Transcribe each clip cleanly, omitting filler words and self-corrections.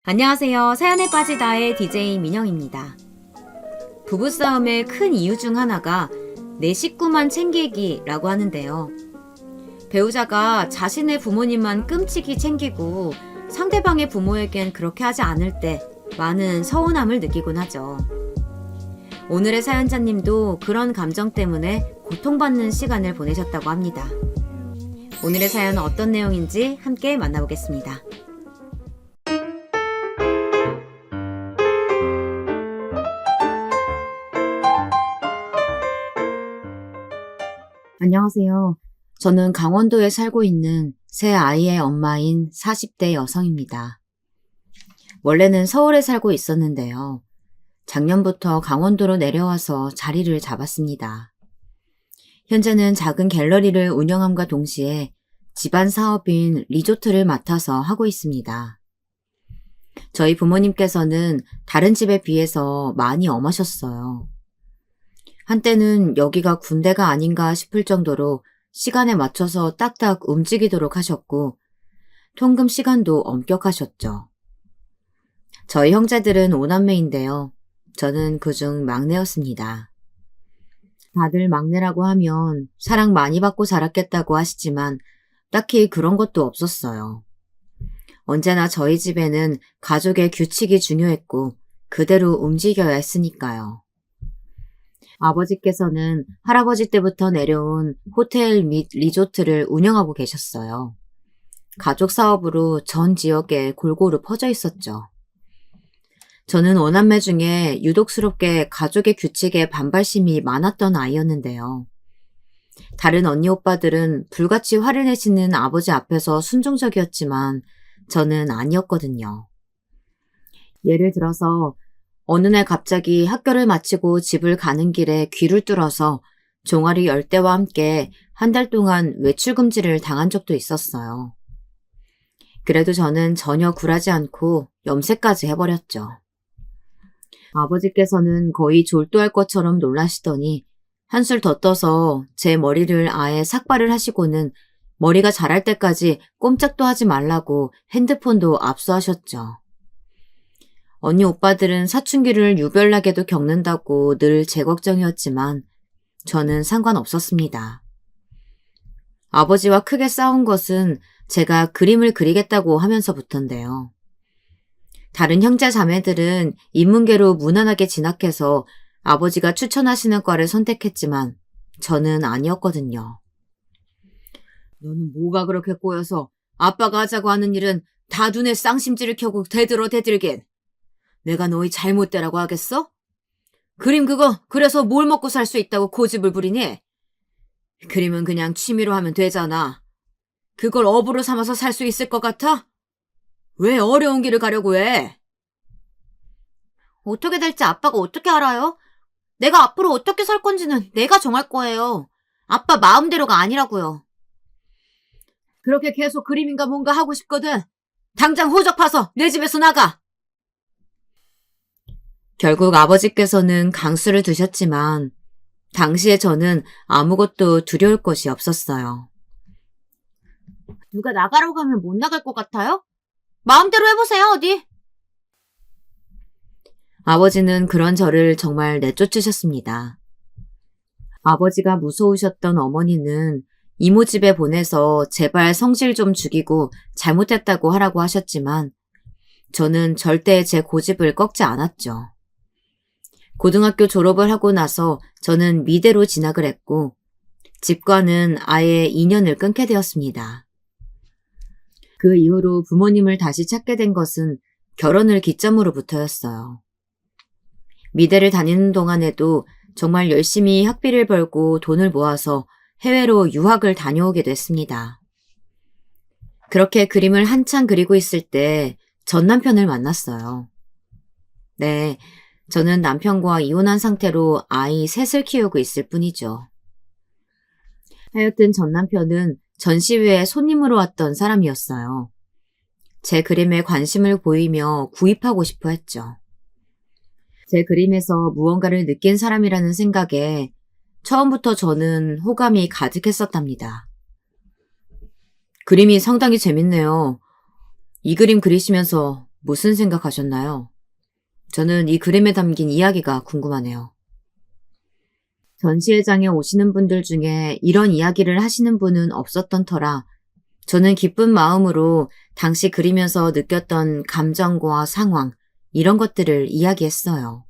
안녕하세요. 사연에 빠지다의 DJ 민영입니다. 부부싸움의 큰 이유 중 하나가 내 식구만 챙기기라고 하는데요. 배우자가 자신의 부모님만 끔찍이 챙기고 상대방의 부모에겐 그렇게 하지 않을 때 많은 서운함을 느끼곤 하죠. 오늘의 사연자님도 그런 감정 때문에 고통받는 시간을 보내셨다고 합니다. 오늘의 사연은 어떤 내용인지 함께 만나보겠습니다. 안녕하세요. 저는 강원도에 살고 있는 세 아이의 엄마인 40대 여성입니다. 원래는 서울에 살고 있었는데요. 작년부터 강원도로 내려와서 자리를 잡았습니다. 현재는 작은 갤러리를 운영함과 동시에 집안 사업인 리조트를 맡아서 하고 있습니다. 저희 부모님께서는 다른 집에 비해서 많이 엄하셨어요. 한때는 여기가 군대가 아닌가 싶을 정도로 시간에 맞춰서 딱딱 움직이도록 하셨고 통금 시간도 엄격하셨죠. 저희 형제들은 5남매인데요. 저는 그중 막내였습니다. 다들 막내라고 하면 사랑 많이 받고 자랐겠다고 하시지만 딱히 그런 것도 없었어요. 언제나 저희 집에는 가족의 규칙이 중요했고 그대로 움직여야 했으니까요. 아버지께서는 할아버지 때부터 내려온 호텔 및 리조트를 운영하고 계셨어요. 가족 사업으로 전 지역에 골고루 퍼져 있었죠. 저는 5남매 중에 유독스럽게 가족의 규칙에 반발심이 많았던 아이였는데요. 다른 언니 오빠들은 불같이 화를 내시는 아버지 앞에서 순종적이었지만 저는 아니었거든요. 예를 들어서 어느 날 갑자기 학교를 마치고 집을 가는 길에 귀를 뚫어서 종아리 열대와 함께 한 달 동안 외출 금지를 당한 적도 있었어요. 그래도 저는 전혀 굴하지 않고 염색까지 해버렸죠. 아버지께서는 거의 졸도할 것처럼 놀라시더니 한술 더 떠서 제 머리를 아예 삭발을 하시고는 머리가 자랄 때까지 꼼짝도 하지 말라고 핸드폰도 압수하셨죠. 언니 오빠들은 사춘기를 유별나게도 겪는다고 늘 제 걱정이었지만 저는 상관없었습니다. 아버지와 크게 싸운 것은 제가 그림을 그리겠다고 하면서부터인데요. 다른 형제 자매들은 인문계로 무난하게 진학해서 아버지가 추천하시는 과를 선택했지만 저는 아니었거든요. 너는 뭐가 그렇게 꼬여서 아빠가 하자고 하는 일은 다 눈에 쌍심지를 켜고 대들긴. 내가 너희 잘못되라고 하겠어? 그림 그거 그래서 뭘 먹고 살 수 있다고 고집을 부리니? 그림은 그냥 취미로 하면 되잖아. 그걸 업으로 삼아서 살 수 있을 것 같아? 왜 어려운 길을 가려고 해? 어떻게 될지 아빠가 어떻게 알아요? 내가 앞으로 어떻게 살 건지는 내가 정할 거예요. 아빠 마음대로가 아니라고요. 그렇게 계속 그림인가 뭔가 하고 싶거든. 당장 호적 파서 내 집에서 나가. 결국 아버지께서는 강수를 두셨지만 당시에 저는 아무것도 두려울 것이 없었어요. 누가 나가라고 하면 못 나갈 것 같아요? 마음대로 해보세요, 어디. 아버지는 그런 저를 정말 내쫓으셨습니다. 아버지가 무서우셨던 어머니는 이모 집에 보내서 제발 성질 좀 죽이고 잘못했다고 하라고 하셨지만 저는 절대 제 고집을 꺾지 않았죠. 고등학교 졸업을 하고 나서 저는 미대로 진학을 했고 집과는 아예 인연을 끊게 되었습니다. 그 이후로 부모님을 다시 찾게 된 것은 결혼을 기점으로부터였어요. 미대를 다니는 동안에도 정말 열심히 학비를 벌고 돈을 모아서 해외로 유학을 다녀오게 됐습니다. 그렇게 그림을 한창 그리고 있을 때 전 남편을 만났어요. 네, 저는 남편과 이혼한 상태로 아이 셋을 키우고 있을 뿐이죠. 하여튼 전 남편은 전시회에 손님으로 왔던 사람이었어요. 제 그림에 관심을 보이며 구입하고 싶어 했죠. 제 그림에서 무언가를 느낀 사람이라는 생각에 처음부터 저는 호감이 가득했었답니다. 그림이 상당히 재밌네요. 이 그림 그리시면서 무슨 생각하셨나요? 저는 이 그림에 담긴 이야기가 궁금하네요. 전시회장에 오시는 분들 중에 이런 이야기를 하시는 분은 없었던 터라 저는 기쁜 마음으로 당시 그리면서 느꼈던 감정과 상황, 이런 것들을 이야기했어요.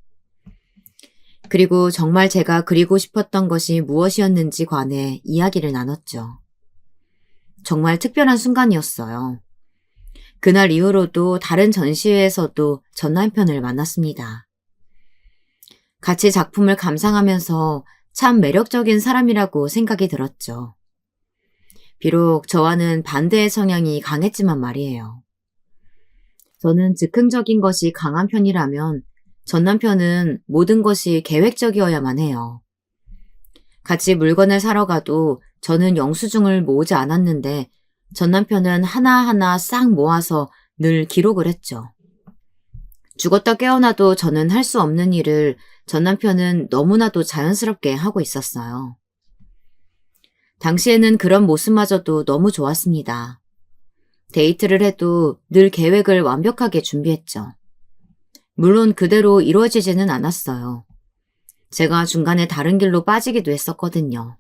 그리고 정말 제가 그리고 싶었던 것이 무엇이었는지 관해 이야기를 나눴죠. 정말 특별한 순간이었어요. 그날 이후로도 다른 전시회에서도 전 남편을 만났습니다. 같이 작품을 감상하면서 참 매력적인 사람이라고 생각이 들었죠. 비록 저와는 반대의 성향이 강했지만 말이에요. 저는 즉흥적인 것이 강한 편이라면 전 남편은 모든 것이 계획적이어야만 해요. 같이 물건을 사러 가도 저는 영수증을 모으지 않았는데 전 남편은 하나하나 싹 모아서 늘 기록을 했죠. 죽었다 깨어나도 저는 할 수 없는 일을 전 남편은 너무나도 자연스럽게 하고 있었어요. 당시에는 그런 모습마저도 너무 좋았습니다. 데이트를 해도 늘 계획을 완벽하게 준비했죠. 물론 그대로 이루어지지는 않았어요. 제가 중간에 다른 길로 빠지기도 했었거든요.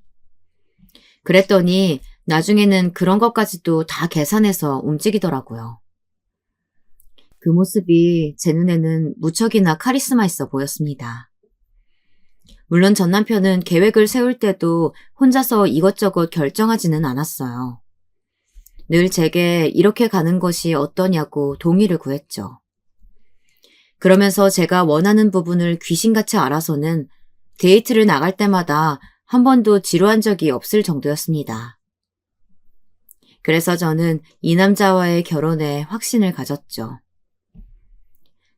그랬더니 나중에는 그런 것까지도 다 계산해서 움직이더라고요. 그 모습이 제 눈에는 무척이나 카리스마 있어 보였습니다. 물론 전 남편은 계획을 세울 때도 혼자서 이것저것 결정하지는 않았어요. 늘 제게 이렇게 가는 것이 어떠냐고 동의를 구했죠. 그러면서 제가 원하는 부분을 귀신같이 알아서는 데이트를 나갈 때마다 한 번도 지루한 적이 없을 정도였습니다. 그래서 저는 이 남자와의 결혼에 확신을 가졌죠.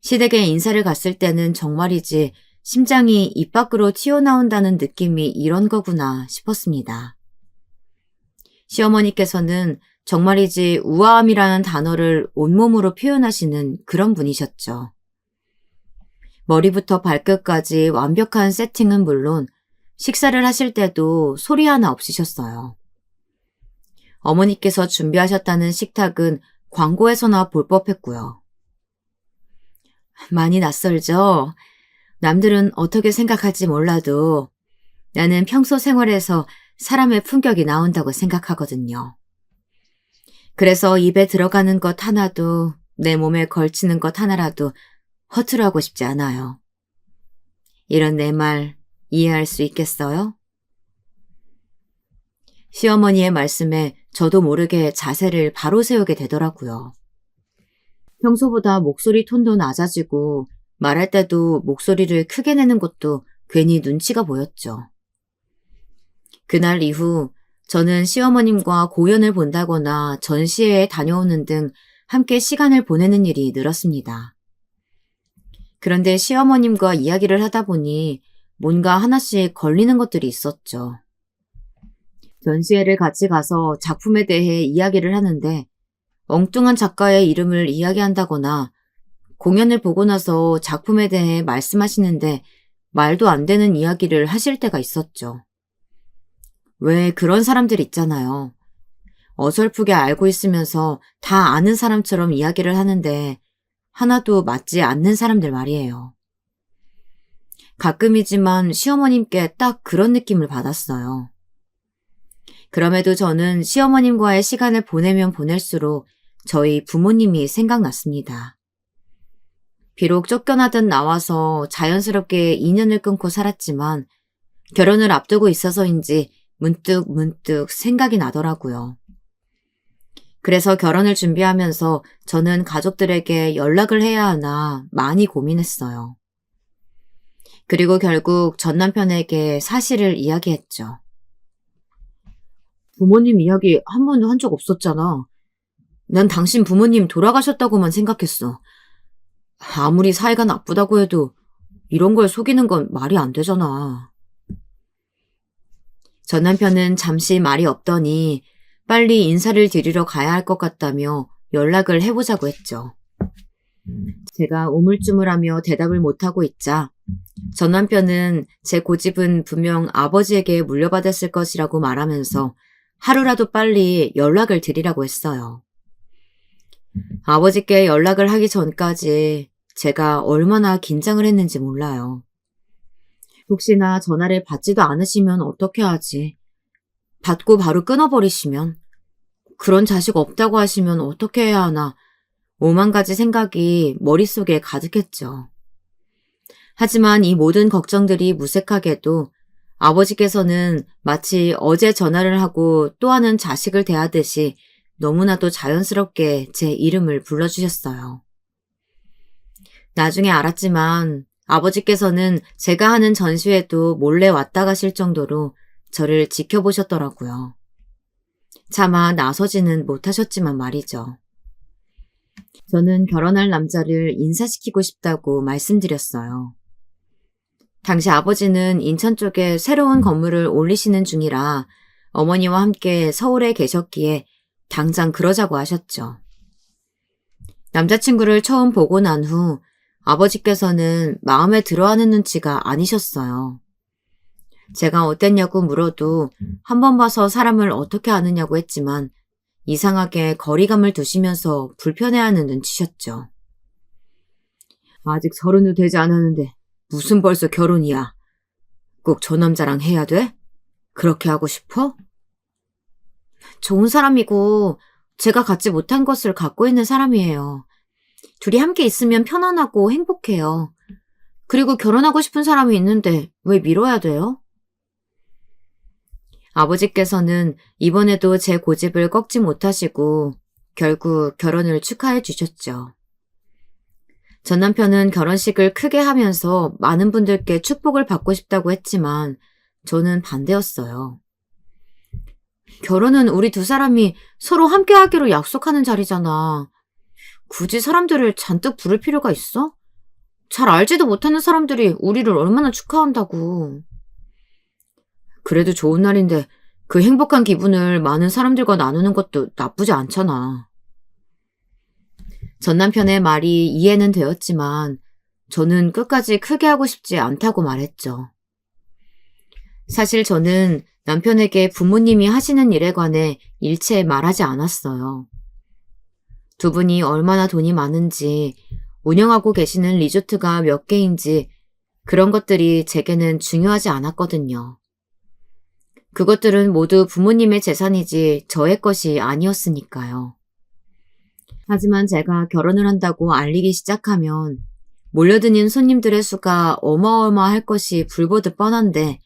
시댁에 인사를 갔을 때는 정말이지 심장이 입 밖으로 튀어나온다는 느낌이 이런 거구나 싶었습니다. 시어머니께서는 정말이지 우아함이라는 단어를 온몸으로 표현하시는 그런 분이셨죠. 머리부터 발끝까지 완벽한 세팅은 물론 식사를 하실 때도 소리 하나 없으셨어요. 어머니께서 준비하셨다는 식탁은 광고에서나 볼 법했고요. 많이 낯설죠? 남들은 어떻게 생각할지 몰라도 나는 평소 생활에서 사람의 품격이 나온다고 생각하거든요. 그래서 입에 들어가는 것 하나도 내 몸에 걸치는 것 하나라도 허투루 하고 싶지 않아요. 이런 내 말 이해할 수 있겠어요? 시어머니의 말씀에 저도 모르게 자세를 바로 세우게 되더라고요. 평소보다 목소리 톤도 낮아지고 말할 때도 목소리를 크게 내는 것도 괜히 눈치가 보였죠. 그날 이후 저는 시어머님과 공연을 본다거나 전시회에 다녀오는 등 함께 시간을 보내는 일이 늘었습니다. 그런데 시어머님과 이야기를 하다 보니 뭔가 하나씩 걸리는 것들이 있었죠. 전시회를 같이 가서 작품에 대해 이야기를 하는데 엉뚱한 작가의 이름을 이야기한다거나 공연을 보고 나서 작품에 대해 말씀하시는데 말도 안 되는 이야기를 하실 때가 있었죠. 왜 그런 사람들 있잖아요. 어설프게 알고 있으면서 다 아는 사람처럼 이야기를 하는데 하나도 맞지 않는 사람들 말이에요. 가끔이지만 시어머님께 딱 그런 느낌을 받았어요. 그럼에도 저는 시어머님과의 시간을 보내면 보낼수록 저희 부모님이 생각났습니다. 비록 쫓겨나듯 나와서 자연스럽게 인연을 끊고 살았지만 결혼을 앞두고 있어서인지 문득 생각이 나더라고요. 그래서 결혼을 준비하면서 저는 가족들에게 연락을 해야 하나 많이 고민했어요. 그리고 결국 전 남편에게 사실을 이야기했죠. 부모님 이야기 한 번도 한 적 없었잖아. 난 당신 부모님 돌아가셨다고만 생각했어. 아무리 사이가 나쁘다고 해도 이런 걸 속이는 건 말이 안 되잖아. 전 남편은 잠시 말이 없더니 빨리 인사를 드리러 가야 할 것 같다며 연락을 해보자고 했죠. 제가 우물쭈물하며 대답을 못하고 있자 전 남편은 제 고집은 분명 아버지에게 물려받았을 것이라고 말하면서 하루라도 빨리 연락을 드리라고 했어요. 아버지께 연락을 하기 전까지 제가 얼마나 긴장을 했는지 몰라요. 혹시나 전화를 받지도 않으시면 어떻게 하지? 받고 바로 끊어버리시면? 그런 자식 없다고 하시면 어떻게 해야 하나? 오만 가지 생각이 머릿속에 가득했죠. 하지만 이 모든 걱정들이 무색하게도 아버지께서는 마치 어제 전화를 하고 또 하는 자식을 대하듯이 너무나도 자연스럽게 제 이름을 불러주셨어요. 나중에 알았지만 아버지께서는 제가 하는 전시회도 몰래 왔다 가실 정도로 저를 지켜보셨더라고요. 차마 나서지는 못하셨지만 말이죠. 저는 결혼할 남자를 인사시키고 싶다고 말씀드렸어요. 당시 아버지는 인천 쪽에 새로운 건물을 올리시는 중이라 어머니와 함께 서울에 계셨기에 당장 그러자고 하셨죠. 남자친구를 처음 보고 난 후 아버지께서는 마음에 들어하는 눈치가 아니셨어요. 제가 어땠냐고 물어도 한 번 봐서 사람을 어떻게 아느냐고 했지만 이상하게 거리감을 두시면서 불편해하는 눈치셨죠. 아직 30도 되지 않았는데 무슨 벌써 결혼이야. 꼭 저 남자랑 해야 돼? 그렇게 하고 싶어? 좋은 사람이고 제가 갖지 못한 것을 갖고 있는 사람이에요. 둘이 함께 있으면 편안하고 행복해요. 그리고 결혼하고 싶은 사람이 있는데 왜 미뤄야 돼요? 아버지께서는 이번에도 제 고집을 꺾지 못하시고 결국 결혼을 축하해 주셨죠. 전 남편은 결혼식을 크게 하면서 많은 분들께 축복을 받고 싶다고 했지만 저는 반대였어요. 결혼은 우리 두 사람이 서로 함께 하기로 약속하는 자리잖아. 굳이 사람들을 잔뜩 부를 필요가 있어? 잘 알지도 못하는 사람들이 우리를 얼마나 축하한다고. 그래도 좋은 날인데 그 행복한 기분을 많은 사람들과 나누는 것도 나쁘지 않잖아. 전 남편의 말이 이해는 되었지만 저는 끝까지 크게 하고 싶지 않다고 말했죠. 사실 저는 남편에게 부모님이 하시는 일에 관해 일체 말하지 않았어요. 두 분이 얼마나 돈이 많은지, 운영하고 계시는 리조트가 몇 개인지 그런 것들이 제게는 중요하지 않았거든요. 그것들은 모두 부모님의 재산이지 저의 것이 아니었으니까요. 하지만 제가 결혼을 한다고 알리기 시작하면 몰려드는 손님들의 수가 어마어마할 것이 불보듯 뻔한데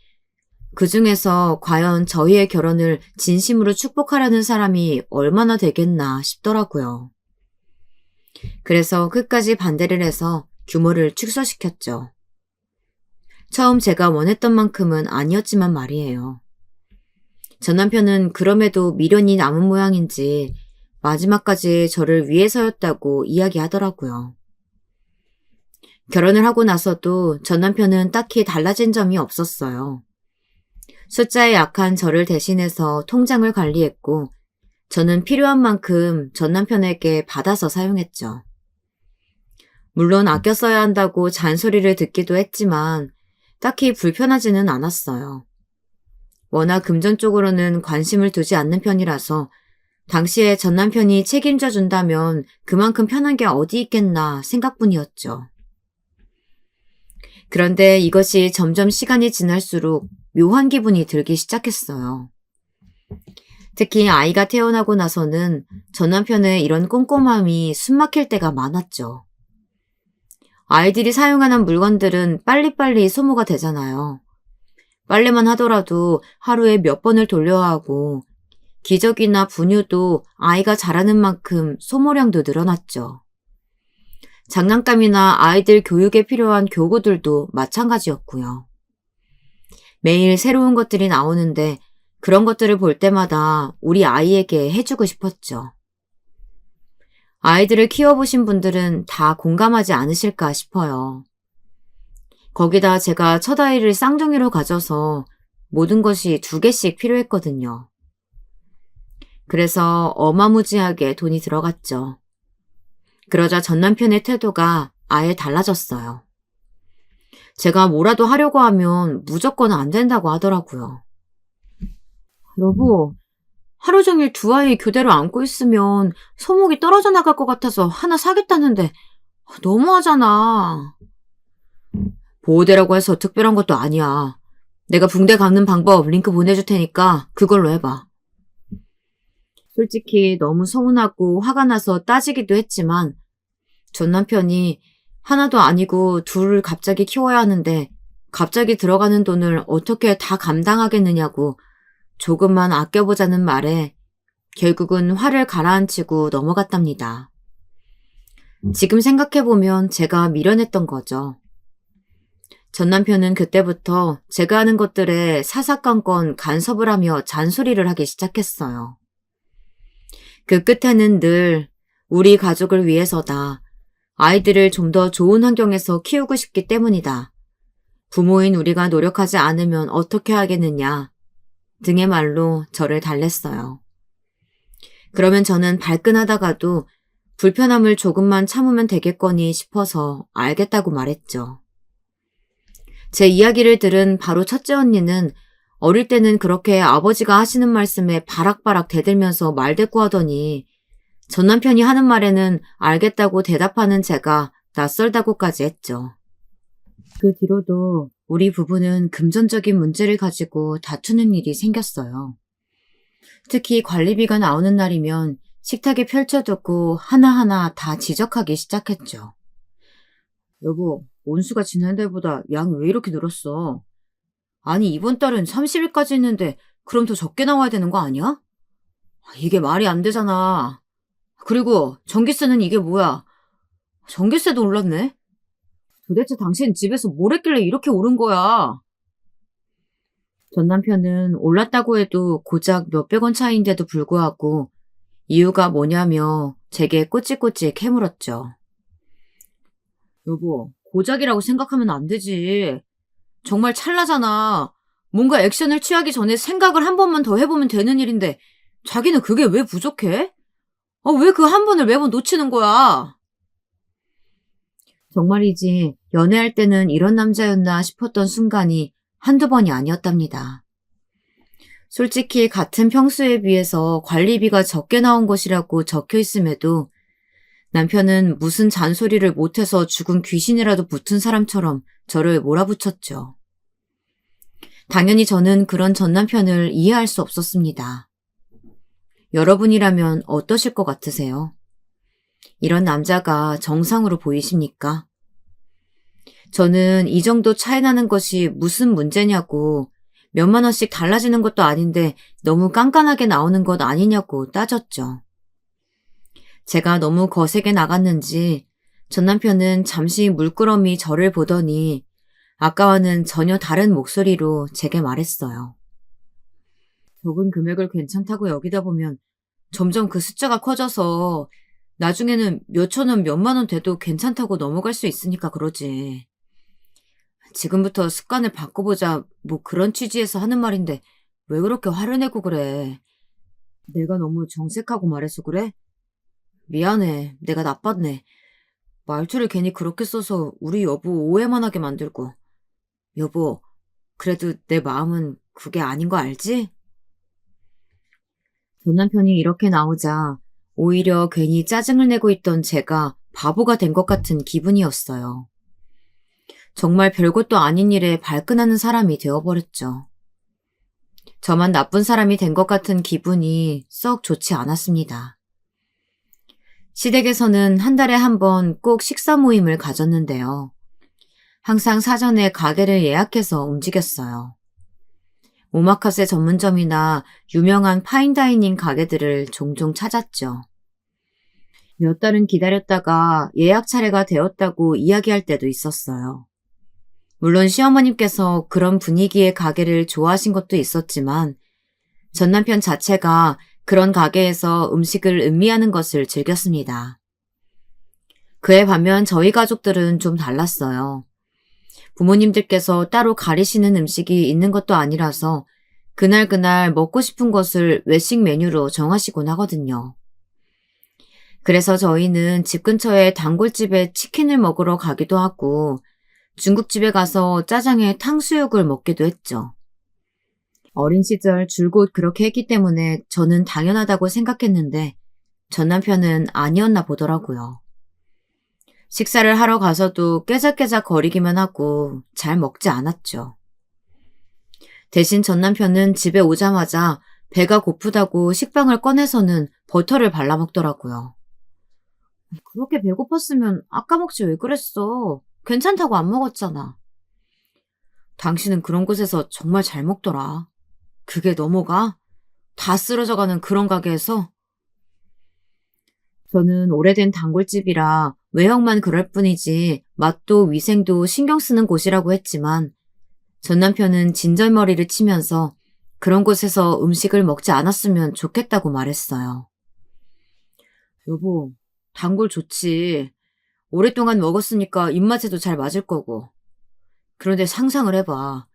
그 중에서 과연 저희의 결혼을 진심으로 축복하려는 사람이 얼마나 되겠나 싶더라고요. 그래서 끝까지 반대를 해서 규모를 축소시켰죠. 처음 제가 원했던 만큼은 아니었지만 말이에요. 전 남편은 그럼에도 미련이 남은 모양인지 마지막까지 저를 위해서였다고 이야기하더라고요. 결혼을 하고 나서도 전 남편은 딱히 달라진 점이 없었어요. 숫자에 약한 저를 대신해서 통장을 관리했고 저는 필요한 만큼 전 남편에게 받아서 사용했죠. 물론 아껴 써야 한다고 잔소리를 듣기도 했지만 딱히 불편하지는 않았어요. 워낙 금전 쪽으로는 관심을 두지 않는 편이라서 당시에 전 남편이 책임져 준다면 그만큼 편한 게 어디 있겠나 생각뿐이었죠. 그런데 이것이 점점 시간이 지날수록 묘한 기분이 들기 시작했어요. 특히 아이가 태어나고 나서는 전 남편의 이런 꼼꼼함이 숨막힐 때가 많았죠. 아이들이 사용하는 물건들은 빨리빨리 소모가 되잖아요. 빨래만 하더라도 하루에 몇 번을 돌려야 하고 기저귀나 분유도 아이가 자라는 만큼 소모량도 늘어났죠. 장난감이나 아이들 교육에 필요한 교구들도 마찬가지였고요. 매일 새로운 것들이 나오는데 그런 것들을 볼 때마다 우리 아이에게 해주고 싶었죠. 아이들을 키워보신 분들은 다 공감하지 않으실까 싶어요. 거기다 제가 첫 아이를 쌍둥이로 가져서 모든 것이 2개씩 필요했거든요. 그래서 어마무지하게 돈이 들어갔죠. 그러자 전 남편의 태도가 아예 달라졌어요. 제가 뭐라도 하려고 하면 무조건 안 된다고 하더라고요. 여보, 하루 종일 두 아이 교대로 안고 있으면 손목이 떨어져 나갈 것 같아서 하나 사겠다는데 너무하잖아. 보호대라고 해서 특별한 것도 아니야. 내가 붕대 감는 방법 링크 보내줄 테니까 그걸로 해봐. 솔직히 너무 서운하고 화가 나서 따지기도 했지만 전 남편이 하나도 아니고 둘을 갑자기 키워야 하는데 갑자기 들어가는 돈을 어떻게 다 감당하겠느냐고 조금만 아껴보자는 말에 결국은 화를 가라앉히고 넘어갔답니다. 지금 생각해보면 제가 미련했던 거죠. 전 남편은 그때부터 제가 하는 것들에 사사건건 간섭을 하며 잔소리를 하기 시작했어요. 그 끝에는 늘 우리 가족을 위해서다. 아이들을 좀 더 좋은 환경에서 키우고 싶기 때문이다. 부모인 우리가 노력하지 않으면 어떻게 하겠느냐 등의 말로 저를 달랬어요. 그러면 저는 발끈하다가도 불편함을 조금만 참으면 되겠거니 싶어서 알겠다고 말했죠. 제 이야기를 들은 바로 첫째 언니는 어릴 때는 그렇게 아버지가 하시는 말씀에 바락바락 대들면서 말대꾸하더니 전 남편이 하는 말에는 알겠다고 대답하는 제가 낯설다고까지 했죠. 그 뒤로도 우리 부부는 금전적인 문제를 가지고 다투는 일이 생겼어요. 특히 관리비가 나오는 날이면 식탁에 펼쳐두고 하나하나 다 지적하기 시작했죠. 여보, 온수가 지난달보다 양이 왜 이렇게 늘었어? 아니, 이번 달은 30일까지 있는데 그럼 더 적게 나와야 되는 거 아니야? 이게 말이 안 되잖아. 그리고 전기세는 이게 뭐야? 전기세도 올랐네? 도대체 당신 집에서 뭘 했길래 이렇게 오른 거야? 전 남편은 올랐다고 해도 고작 몇백 원 차이인데도 불구하고 이유가 뭐냐며 제게 꼬치꼬치 캐물었죠. 여보, 고작이라고 생각하면 안 되지. 정말 찰나잖아. 뭔가 액션을 취하기 전에 생각을 한 번만 더 해보면 되는 일인데 자기는 그게 왜 부족해? 왜 그 한 번을 매번 놓치는 거야? 정말이지 연애할 때는 이런 남자였나 싶었던 순간이 한두 번이 아니었답니다. 솔직히 같은 평수에 비해서 관리비가 적게 나온 것이라고 적혀 있음에도 남편은 무슨 잔소리를 못해서 죽은 귀신이라도 붙은 사람처럼 저를 몰아붙였죠. 당연히 저는 그런 전 남편을 이해할 수 없었습니다. 여러분이라면 어떠실 것 같으세요? 이런 남자가 정상으로 보이십니까? 저는 이 정도 차이 나는 것이 무슨 문제냐고 몇만 원씩 달라지는 것도 아닌데 너무 깐깐하게 나오는 것 아니냐고 따졌죠. 제가 너무 거세게 나갔는지 전 남편은 잠시 물끄러미 저를 보더니 아까와는 전혀 다른 목소리로 제게 말했어요. 적은 금액을 괜찮다고 여기다 보면 점점 그 숫자가 커져서 나중에는 몇천 원, 몇만 원 돼도 괜찮다고 넘어갈 수 있으니까 그러지. 지금부터 습관을 바꿔보자 뭐 그런 취지에서 하는 말인데 왜 그렇게 화를 내고 그래? 내가 너무 정색하고 말해서 그래? 미안해. 내가 나빴네. 말투를 괜히 그렇게 써서 우리 여보 오해만 하게 만들고. 여보, 그래도 내 마음은 그게 아닌 거 알지? 전 남편이 이렇게 나오자 오히려 괜히 짜증을 내고 있던 제가 바보가 된 것 같은 기분이었어요. 정말 별것도 아닌 일에 발끈하는 사람이 되어버렸죠. 저만 나쁜 사람이 된 것 같은 기분이 썩 좋지 않았습니다. 시댁에서는 한 달에 한 번 꼭 식사 모임을 가졌는데요. 항상 사전에 가게를 예약해서 움직였어요. 오마카세 전문점이나 유명한 파인다이닝 가게들을 종종 찾았죠. 몇 달은 기다렸다가 예약 차례가 되었다고 이야기할 때도 있었어요. 물론 시어머님께서 그런 분위기의 가게를 좋아하신 것도 있었지만 전 남편 자체가 그런 가게에서 음식을 음미하는 것을 즐겼습니다. 그에 반면 저희 가족들은 좀 달랐어요. 부모님들께서 따로 가리시는 음식이 있는 것도 아니라서 그날그날 먹고 싶은 것을 외식 메뉴로 정하시곤 하거든요. 그래서 저희는 집 근처에 단골집에 치킨을 먹으러 가기도 하고 중국집에 가서 짜장에 탕수육을 먹기도 했죠. 어린 시절 줄곧 그렇게 했기 때문에 저는 당연하다고 생각했는데 전 남편은 아니었나 보더라고요. 식사를 하러 가서도 깨작깨작 거리기만 하고 잘 먹지 않았죠. 대신 전 남편은 집에 오자마자 배가 고프다고 식빵을 꺼내서는 버터를 발라 먹더라고요. 그렇게 배고팠으면 아까 먹지 왜 그랬어? 괜찮다고 안 먹었잖아. 당신은 그런 곳에서 정말 잘 먹더라. 그게 넘어가? 다 쓰러져가는 그런 가게에서? 저는 오래된 단골집이라 외형만 그럴 뿐이지 맛도 위생도 신경 쓰는 곳이라고 했지만 전 남편은 진절머리를 치면서 그런 곳에서 음식을 먹지 않았으면 좋겠다고 말했어요. 여보, 단골 좋지. 오랫동안 먹었으니까 입맛에도 잘 맞을 거고. 그런데 상상을 해봐.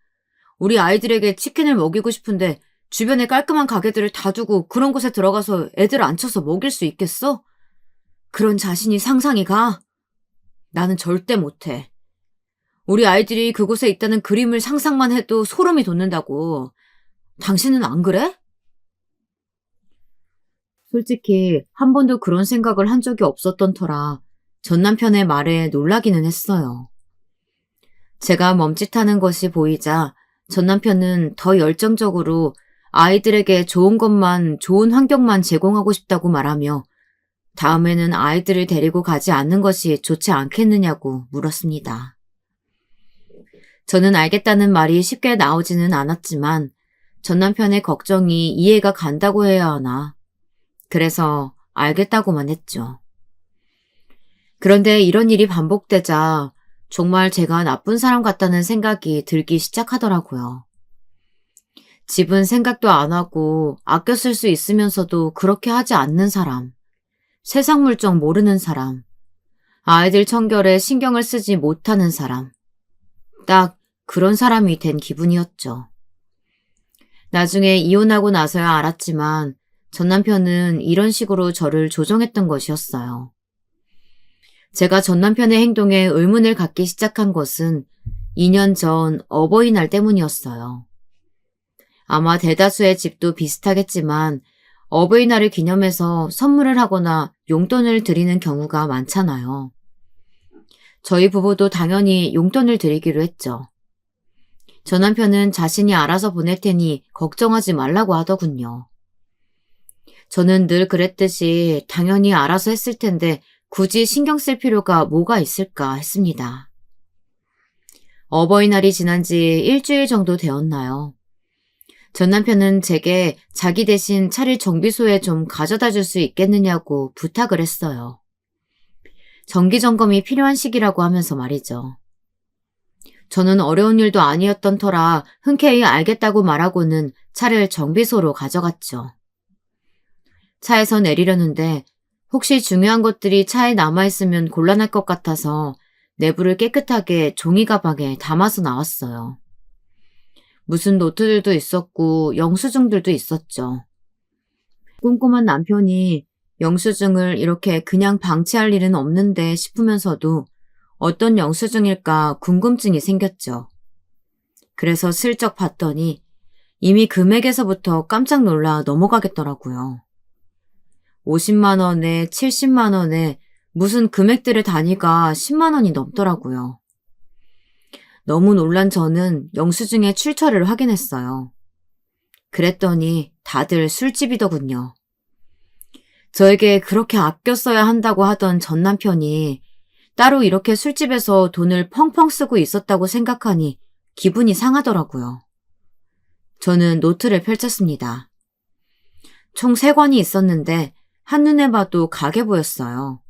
우리 아이들에게 치킨을 먹이고 싶은데 주변에 깔끔한 가게들을 다 두고 그런 곳에 들어가서 애들 앉혀서 먹일 수 있겠어? 그런 자신이 상상이 가? 나는 절대 못해. 우리 아이들이 그곳에 있다는 그림을 상상만 해도 소름이 돋는다고. 당신은 안 그래? 솔직히 한 번도 그런 생각을 한 적이 없었던 터라 전 남편의 말에 놀라기는 했어요. 제가 멈칫하는 것이 보이자 전 남편은 더 열정적으로 아이들에게 좋은 것만, 좋은 환경만 제공하고 싶다고 말하며 다음에는 아이들을 데리고 가지 않는 것이 좋지 않겠느냐고 물었습니다. 저는 알겠다는 말이 쉽게 나오지는 않았지만 전 남편의 걱정이 이해가 간다고 해야 하나. 그래서 알겠다고만 했죠. 그런데 이런 일이 반복되자 정말 제가 나쁜 사람 같다는 생각이 들기 시작하더라고요. 집은 생각도 안 하고 아껴 쓸 수 있으면서도 그렇게 하지 않는 사람, 세상 물정 모르는 사람, 아이들 청결에 신경을 쓰지 못하는 사람, 딱 그런 사람이 된 기분이었죠. 나중에 이혼하고 나서야 알았지만 전 남편은 이런 식으로 저를 조종했던 것이었어요. 제가 전 남편의 행동에 의문을 갖기 시작한 것은 2년 전 어버이날 때문이었어요. 아마 대다수의 집도 비슷하겠지만 어버이날을 기념해서 선물을 하거나 용돈을 드리는 경우가 많잖아요. 저희 부부도 당연히 용돈을 드리기로 했죠. 전 남편은 자신이 알아서 보낼 테니 걱정하지 말라고 하더군요. 저는 늘 그랬듯이 당연히 알아서 했을 텐데 굳이 신경 쓸 필요가 뭐가 있을까 했습니다. 어버이날이 지난 지 일주일 정도 되었나요? 전 남편은 제게 자기 대신 차를 정비소에 좀 가져다 줄 수 있겠느냐고 부탁을 했어요. 정기점검이 필요한 시기라고 하면서 말이죠. 저는 어려운 일도 아니었던 터라 흔쾌히 알겠다고 말하고는 차를 정비소로 가져갔죠. 차에서 내리려는데 혹시 중요한 것들이 차에 남아있으면 곤란할 것 같아서 내부를 깨끗하게 종이 가방에 담아서 나왔어요. 무슨 노트들도 있었고 영수증들도 있었죠. 꼼꼼한 남편이 영수증을 이렇게 그냥 방치할 일은 없는데 싶으면서도 어떤 영수증일까 궁금증이 생겼죠. 그래서 슬쩍 봤더니 이미 금액에서부터 깜짝 놀라 넘어가겠더라고요. 50만 원에 70만 원에 무슨 금액들의 단위가 10만 원이 넘더라고요. 너무 놀란 저는 영수증의 출처를 확인했어요. 그랬더니 다들 술집이더군요. 저에게 그렇게 아껴 써야 한다고 하던 전 남편이 따로 이렇게 술집에서 돈을 펑펑 쓰고 있었다고 생각하니 기분이 상하더라고요. 저는 노트를 펼쳤습니다. 총 3권이 있었는데 한눈에 봐도 가계부였어요.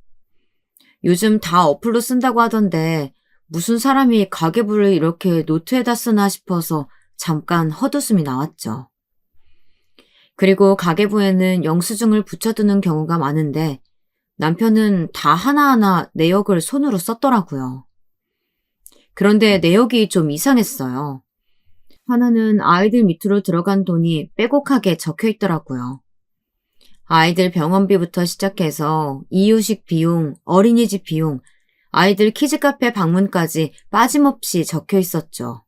요즘 다 어플로 쓴다고 하던데 무슨 사람이 가계부를 이렇게 노트에다 쓰나 싶어서 잠깐 헛웃음이 나왔죠. 그리고 가계부에는 영수증을 붙여두는 경우가 많은데 남편은 다 하나하나 내역을 손으로 썼더라고요. 그런데 내역이 좀 이상했어요. 하나는 아이들 밑으로 들어간 돈이 빼곡하게 적혀 있더라고요. 아이들 병원비부터 시작해서 이유식 비용, 어린이집 비용, 아이들 키즈카페 방문까지 빠짐없이 적혀 있었죠.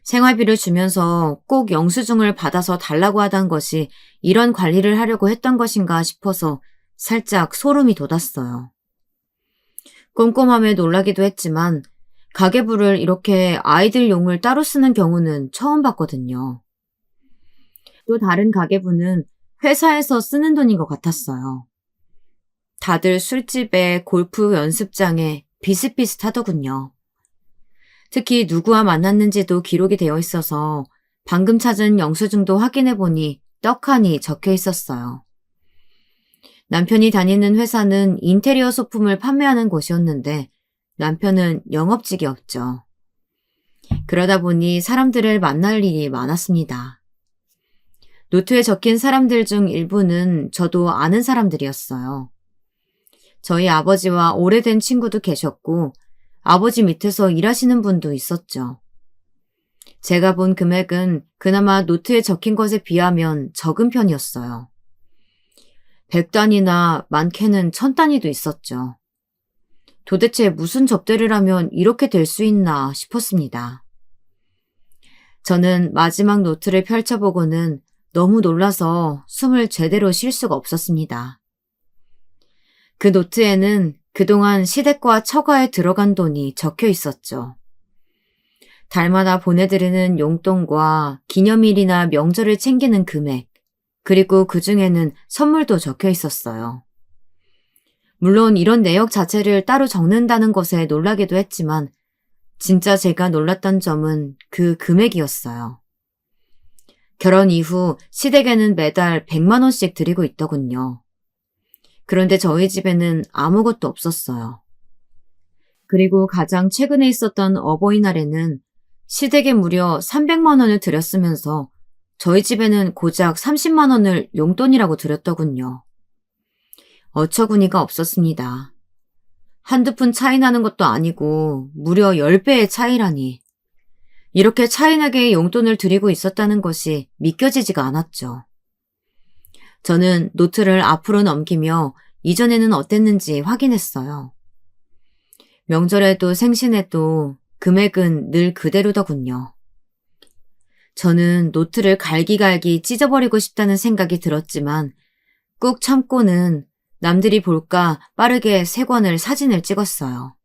생활비를 주면서 꼭 영수증을 받아서 달라고 하던 것이 이런 관리를 하려고 했던 것인가 싶어서 살짝 소름이 돋았어요. 꼼꼼함에 놀라기도 했지만 가계부를 이렇게 아이들 용을 따로 쓰는 경우는 처음 봤거든요. 또 다른 가계부는 회사에서 쓰는 돈인 것 같았어요. 다들 술집에 골프 연습장에 비슷비슷하더군요. 특히 누구와 만났는지도 기록이 되어 있어서 방금 찾은 영수증도 확인해 보니 떡하니 적혀 있었어요. 남편이 다니는 회사는 인테리어 소품을 판매하는 곳이었는데 남편은 영업직이었죠. 그러다 보니 사람들을 만날 일이 많았습니다. 노트에 적힌 사람들 중 일부는 저도 아는 사람들이었어요. 저희 아버지와 오래된 친구도 계셨고 아버지 밑에서 일하시는 분도 있었죠. 제가 본 금액은 그나마 노트에 적힌 것에 비하면 적은 편이었어요. 100단위나 많게는 1000단위도 있었죠. 도대체 무슨 접대를 하면 이렇게 될 수 있나 싶었습니다. 저는 마지막 노트를 펼쳐보고는 너무 놀라서 숨을 제대로 쉴 수가 없었습니다. 그 노트에는 그동안 시댁과 처가에 들어간 돈이 적혀 있었죠. 달마다 보내드리는 용돈과 기념일이나 명절을 챙기는 금액, 그리고 그 중에는 선물도 적혀 있었어요. 물론 이런 내역 자체를 따로 적는다는 것에 놀라기도 했지만 진짜 제가 놀랐던 점은 그 금액이었어요. 결혼 이후 시댁에는 매달 100만 원씩 드리고 있더군요. 그런데 저희 집에는 아무것도 없었어요. 그리고 가장 최근에 있었던 어버이날에는 시댁에 무려 300만 원을 드렸으면서 저희 집에는 고작 30만 원을 용돈이라고 드렸더군요. 어처구니가 없었습니다. 한두 푼 차이 나는 것도 아니고 무려 10배의 차이라니. 이렇게 차이나게 용돈을 드리고 있었다는 것이 믿겨지지가 않았죠. 저는 노트를 앞으로 넘기며 이전에는 어땠는지 확인했어요. 명절에도 생신에도 금액은 늘 그대로더군요. 저는 노트를 갈기갈기 찢어버리고 싶다는 생각이 들었지만 꾹 참고는 남들이 볼까 빠르게 3권을 사진을 찍었어요.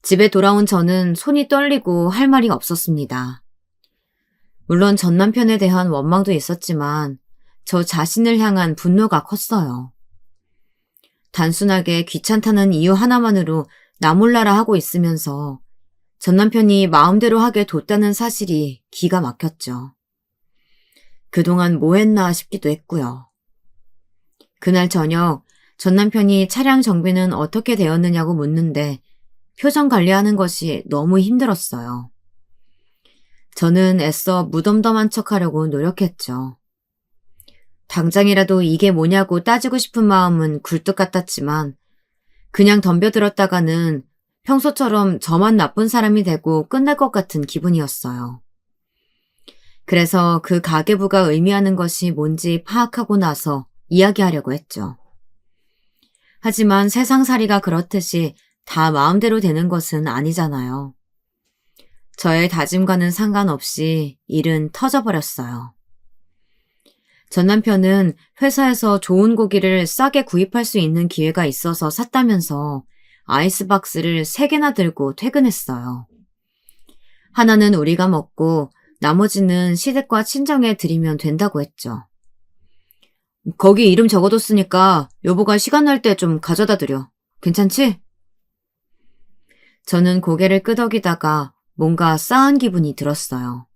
집에 돌아온 저는 손이 떨리고 할 말이 없었습니다. 물론 전 남편에 대한 원망도 있었지만 저 자신을 향한 분노가 컸어요. 단순하게 귀찮다는 이유 하나만으로 나 몰라라 하고 있으면서 전 남편이 마음대로 하게 뒀다는 사실이 기가 막혔죠. 그동안 뭐 했나 싶기도 했고요. 그날 저녁 전 남편이 차량 정비는 어떻게 되었느냐고 묻는데 표정 관리하는 것이 너무 힘들었어요. 저는 애써 무덤덤한 척하려고 노력했죠. 당장이라도 이게 뭐냐고 따지고 싶은 마음은 굴뚝 같았지만 그냥 덤벼들었다가는 평소처럼 저만 나쁜 사람이 되고 끝날 것 같은 기분이었어요. 그래서 그 가계부가 의미하는 것이 뭔지 파악하고 나서 이야기하려고 했죠. 하지만 세상살이가 그렇듯이 다 마음대로 되는 것은 아니잖아요. 저의 다짐과는 상관없이 일은 터져버렸어요. 전 남편은 회사에서 좋은 고기를 싸게 구입할 수 있는 기회가 있어서 샀다면서 아이스박스를 3개나 들고 퇴근했어요. 하나는 우리가 먹고 나머지는 시댁과 친정에 드리면 된다고 했죠. 거기 이름 적어뒀으니까 여보가 시간 날 때 좀 가져다 드려. 괜찮지? 저는 고개를 끄덕이다가 뭔가 싸한 기분이 들었어요.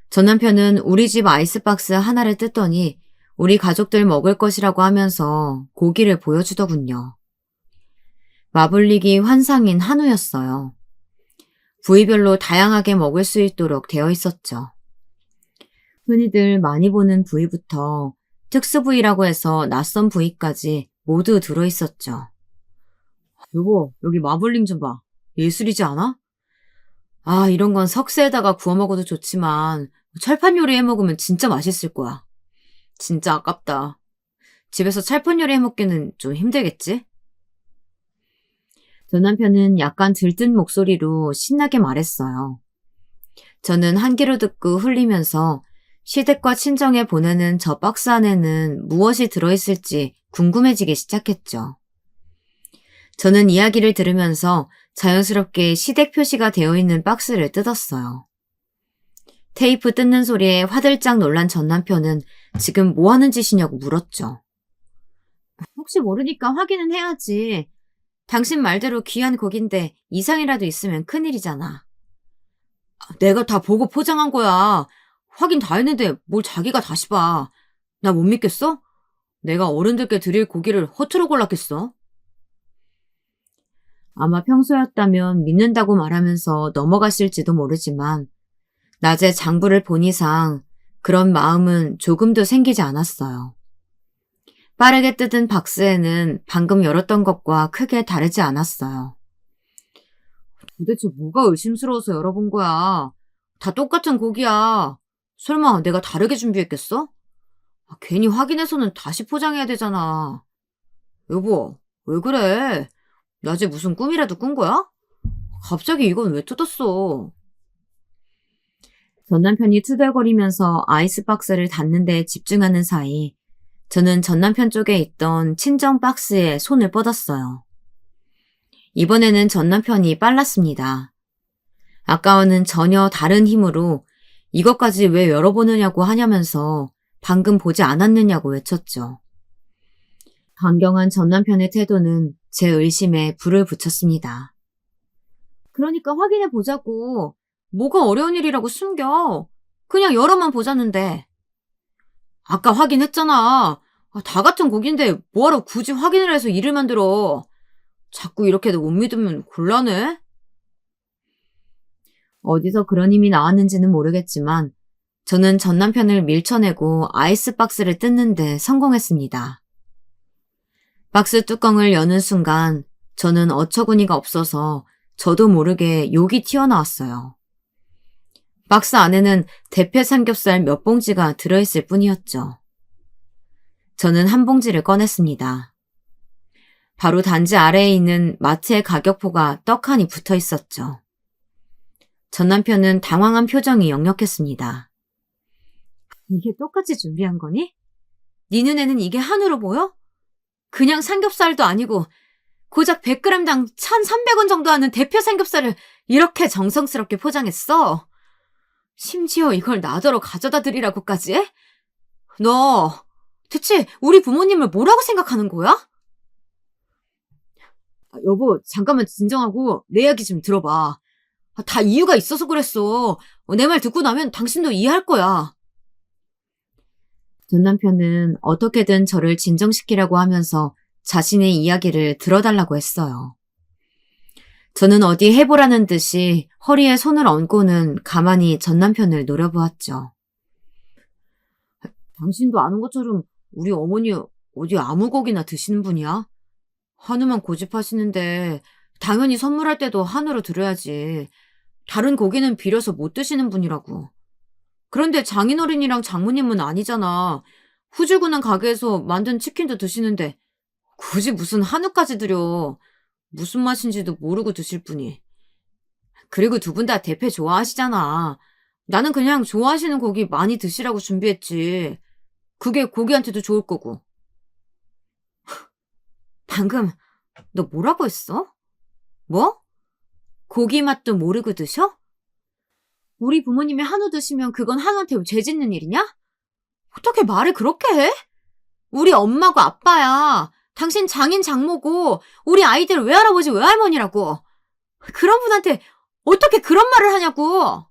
전 남편은 우리 집 아이스박스 하나를 뜯더니 우리 가족들 먹을 것이라고 하면서 고기를 보여주더군요. 마블릭이 환상인 한우였어요. 부위별로 다양하게 먹을 수 있도록 되어 있었죠. 흔히들 많이 보는 부위부터 특수 부위라고 해서 낯선 부위까지 모두 들어있었죠. 여보, 여기 마블링 좀 봐. 예술이지 않아? 아, 이런 건 석쇠에다가 구워 먹어도 좋지만 철판 요리 해 먹으면 진짜 맛있을 거야. 진짜 아깝다. 집에서 철판 요리 해 먹기는 좀 힘들겠지? 전 남편은 약간 들뜬 목소리로 신나게 말했어요. 저는 한 귀로 듣고 흘리면서 시댁과 친정에 보내는 저 박스 안에는 무엇이 들어있을지 궁금해지기 시작했죠. 저는 이야기를 들으면서 자연스럽게 시댁 표시가 되어 있는 박스를 뜯었어요. 테이프 뜯는 소리에 화들짝 놀란 전 남편은 지금 뭐 하는 짓이냐고 물었죠. 혹시 모르니까 확인은 해야지. 당신 말대로 귀한 고긴데 이상이라도 있으면 큰일이잖아. 내가 다 보고 포장한 거야. 확인 다 했는데 뭘 자기가 다시 봐. 나 못 믿겠어? 내가 어른들께 드릴 고기를 허투루 골랐겠어? 아마 평소였다면 믿는다고 말하면서 넘어갔을지도 모르지만 낮에 장부를 본 이상 그런 마음은 조금도 생기지 않았어요. 빠르게 뜯은 박스에는 방금 열었던 것과 크게 다르지 않았어요. 도대체 뭐가 의심스러워서 열어본 거야? 다 똑같은 고기야. 설마 내가 다르게 준비했겠어? 괜히 확인해서는 다시 포장해야 되잖아. 여보, 왜 그래? 낮에 무슨 꿈이라도 꾼 거야? 갑자기 이건 왜 뜯었어? 전 남편이 투덜거리면서 아이스박스를 닫는 데 집중하는 사이 저는 전 남편 쪽에 있던 친정 박스에 손을 뻗었어요. 이번에는 전 남편이 빨랐습니다. 아까와는 전혀 다른 힘으로 이것까지 왜 열어보느냐고 하냐면서 방금 보지 않았느냐고 외쳤죠. 강경한 전 남편의 태도는 제 의심에 불을 붙였습니다. 그러니까 확인해 보자고. 뭐가 어려운 일이라고 숨겨. 그냥 열어만 보자는데. 아까 확인했잖아. 다 같은 곡인데 뭐하러 굳이 확인을 해서 일을 만들어. 자꾸 이렇게도 못 믿으면 곤란해. 어디서 그런 힘이 나왔는지는 모르겠지만 저는 전 남편을 밀쳐내고 아이스박스를 뜯는데 성공했습니다. 박스 뚜껑을 여는 순간 저는 어처구니가 없어서 저도 모르게 욕이 튀어나왔어요. 박스 안에는 대패 삼겹살 몇 봉지가 들어있을 뿐이었죠. 저는 한 봉지를 꺼냈습니다. 바로 단지 아래에 있는 마트의 가격표가 떡하니 붙어 있었죠. 전 남편은 당황한 표정이 역력했습니다. 이게 똑같이 준비한 거니? 네 눈에는 이게 한우로 보여? 그냥 삼겹살도 아니고 고작 100g당 1,300원 정도 하는 대표 삼겹살을 이렇게 정성스럽게 포장했어. 심지어 이걸 나더러 가져다 드리라고까지 해? 너 대체 우리 부모님을 뭐라고 생각하는 거야? 여보, 잠깐만 진정하고 내 이야기 좀 들어봐. 다 이유가 있어서 그랬어. 내 말 듣고 나면 당신도 이해할 거야. 전 남편은 어떻게든 저를 진정시키려고 하면서 자신의 이야기를 들어달라고 했어요. 저는 어디 해보라는 듯이 허리에 손을 얹고는 가만히 전 남편을 노려보았죠. 당신도 아는 것처럼 우리 어머니 어디 아무 고기나 드시는 분이야? 한우만 고집하시는데 당연히 선물할 때도 한우로 드려야지. 다른 고기는 비려서 못 드시는 분이라고. 그런데 장인어른이랑 장모님은 아니잖아. 후줄근한 가게에서 만든 치킨도 드시는데 굳이 무슨 한우까지 드려. 무슨 맛인지도 모르고 드실 분이. 그리고 두 분 다 대패 좋아하시잖아. 나는 그냥 좋아하시는 고기 많이 드시라고 준비했지. 그게 고기한테도 좋을 거고. 방금 너 뭐라고 했어? 뭐? 고기 맛도 모르고 드셔? 우리 부모님이 한우 드시면 그건 한우한테 죄 짓는 일이냐? 어떻게 말을 그렇게 해? 우리 엄마고 아빠야. 당신 장인 장모고 우리 아이들 외할아버지 외할머니라고. 그런 분한테 어떻게 그런 말을 하냐고.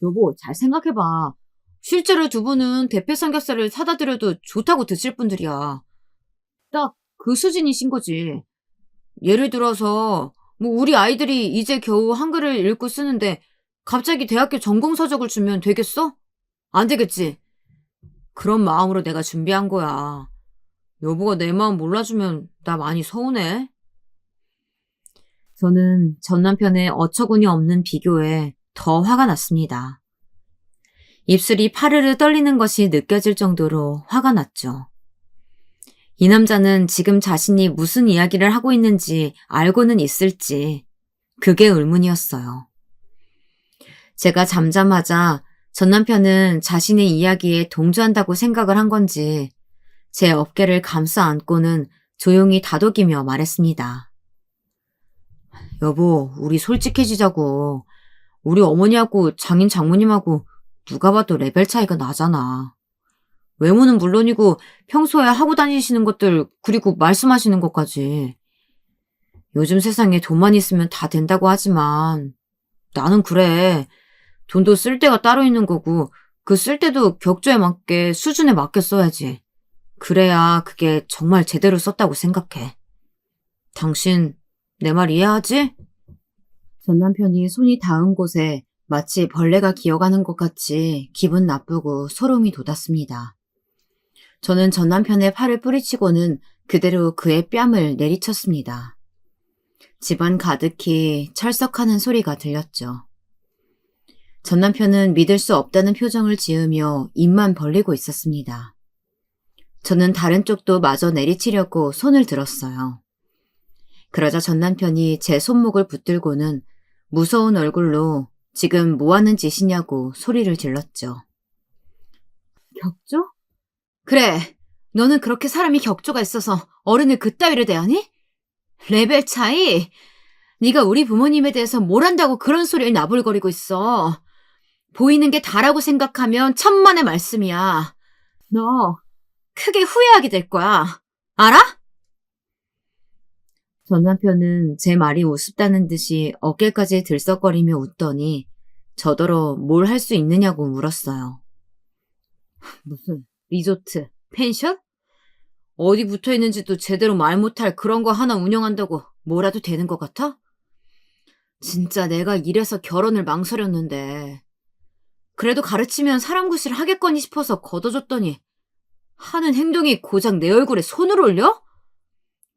여보, 잘 생각해봐. 실제로 두 분은 대패 삼겹살을 사다 드려도 좋다고 드실 분들이야. 딱 그 수준이신 거지. 예를 들어서 우리 아이들이 이제 겨우 한글을 읽고 쓰는데 갑자기 대학교 전공서적을 주면 되겠어? 안 되겠지. 그런 마음으로 내가 준비한 거야. 여보가 내 마음 몰라주면 나 많이 서운해. 저는 전 남편의 어처구니 없는 비교에 더 화가 났습니다. 입술이 파르르 떨리는 것이 느껴질 정도로 화가 났죠. 이 남자는 지금 자신이 무슨 이야기를 하고 있는지 알고는 있을지 그게 의문이었어요. 제가 잠자마자 전 남편은 자신의 이야기에 동조한다고 생각을 한 건지 제 어깨를 감싸 안고는 조용히 다독이며 말했습니다. 여보, 우리 솔직해지자고. 우리 어머니하고 장인 장모님하고 누가 봐도 레벨 차이가 나잖아. 외모는 물론이고 평소에 하고 다니시는 것들 그리고 말씀하시는 것까지. 요즘 세상에 돈만 있으면 다 된다고 하지만 나는 그래. 돈도 쓸 데가 따로 있는 거고 그 쓸 때도 격조에 맞게 수준에 맞게 써야지. 그래야 그게 정말 제대로 썼다고 생각해. 당신 내 말 이해하지? 전 남편이 손이 닿은 곳에 마치 벌레가 기어가는 것 같이 기분 나쁘고 소름이 돋았습니다. 저는 전 남편의 팔을 뿌리치고는 그대로 그의 뺨을 내리쳤습니다. 집안 가득히 철썩하는 소리가 들렸죠. 전 남편은 믿을 수 없다는 표정을 지으며 입만 벌리고 있었습니다. 저는 다른 쪽도 마저 내리치려고 손을 들었어요. 그러자 전 남편이 제 손목을 붙들고는 무서운 얼굴로 지금 뭐 하는 짓이냐고 소리를 질렀죠. 격조? 그래, 너는 그렇게 사람이 격조가 있어서 어른을 그따위로 대하니? 레벨 차이? 네가 우리 부모님에 대해서 뭘 안다고 그런 소리를 나불거리고 있어. 보이는 게 다라고 생각하면 천만의 말씀이야. 너 크게 후회하게 될 거야. 알아? 전 남편은 제 말이 우습다는 듯이 어깨까지 들썩거리며 웃더니 저더러 뭘 할 수 있느냐고 물었어요. 무슨 리조트, 펜션? 어디 붙어 있는지도 제대로 말 못할 그런 거 하나 운영한다고 뭐라도 되는 것 같아? 진짜 내가 이래서 결혼을 망설였는데 그래도 가르치면 사람 구실 하겠거니 싶어서 걷어줬더니 하는 행동이 고작 내 얼굴에 손을 올려?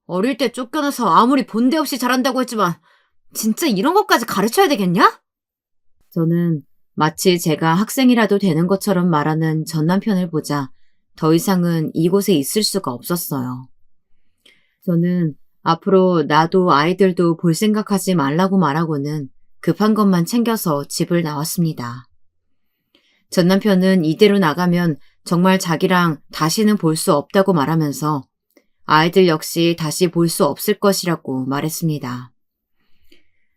어릴 때 쫓겨나서 아무리 본데 없이 자란다고 했지만 진짜 이런 것까지 가르쳐야 되겠냐? 저는 마치 제가 학생이라도 되는 것처럼 말하는 전 남편을 보자 더 이상은 이곳에 있을 수가 없었어요. 저는 앞으로 나도 아이들도 볼 생각하지 말라고 말하고는 급한 것만 챙겨서 집을 나왔습니다. 전 남편은 이대로 나가면 정말 자기랑 다시는 볼 수 없다고 말하면서 아이들 역시 다시 볼 수 없을 것이라고 말했습니다.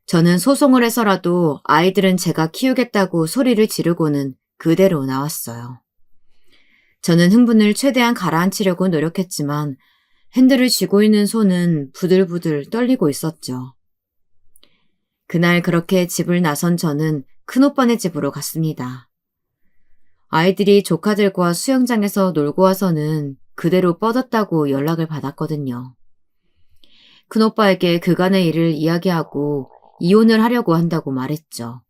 저는 소송을 해서라도 아이들은 제가 키우겠다고 소리를 지르고는 그대로 나왔어요. 저는 흥분을 최대한 가라앉히려고 노력했지만 핸들을 쥐고 있는 손은 부들부들 떨리고 있었죠. 그날 그렇게 집을 나선 저는 큰오빠네 집으로 갔습니다. 아이들이 조카들과 수영장에서 놀고 와서는 그대로 뻗었다고 연락을 받았거든요. 큰오빠에게 그간의 일을 이야기하고 이혼을 하려고 한다고 말했죠.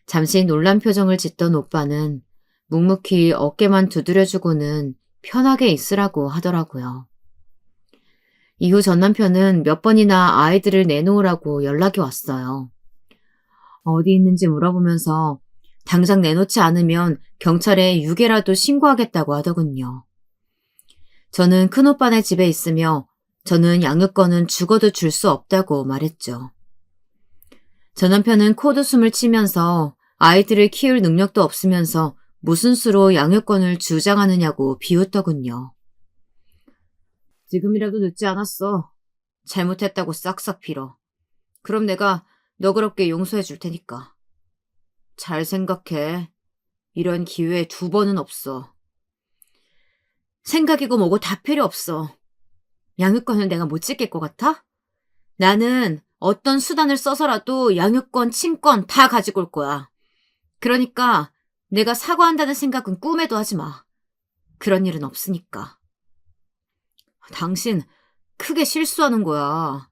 잠시 놀란 표정을 짓던 오빠는 묵묵히 어깨만 두드려주고는 편하게 있으라고 하더라고요. 이후 전 남편은 몇 번이나 아이들을 내놓으라고 연락이 왔어요. 어디 있는지 물어보면서 당장 내놓지 않으면 경찰에 유괴라도 신고하겠다고 하더군요. 저는 큰오빠네 집에 있으며 저는 양육권은 죽어도 줄 수 없다고 말했죠. 전 남편은 코드숨을 치면서 아이들을 키울 능력도 없으면서 무슨 수로 양육권을 주장하느냐고 비웃더군요. 지금이라도 늦지 않았어. 잘못했다고 싹싹 빌어. 그럼 내가 너그럽게 용서해 줄 테니까. 잘 생각해. 이런 기회 2번은 없어. 생각이고 뭐고 다 필요 없어. 양육권을 내가 못 지킬 것 같아? 나는 어떤 수단을 써서라도 양육권, 친권 다 가지고 올 거야. 그러니까 내가 사과한다는 생각은 꿈에도 하지 마. 그런 일은 없으니까. 당신 크게 실수하는 거야.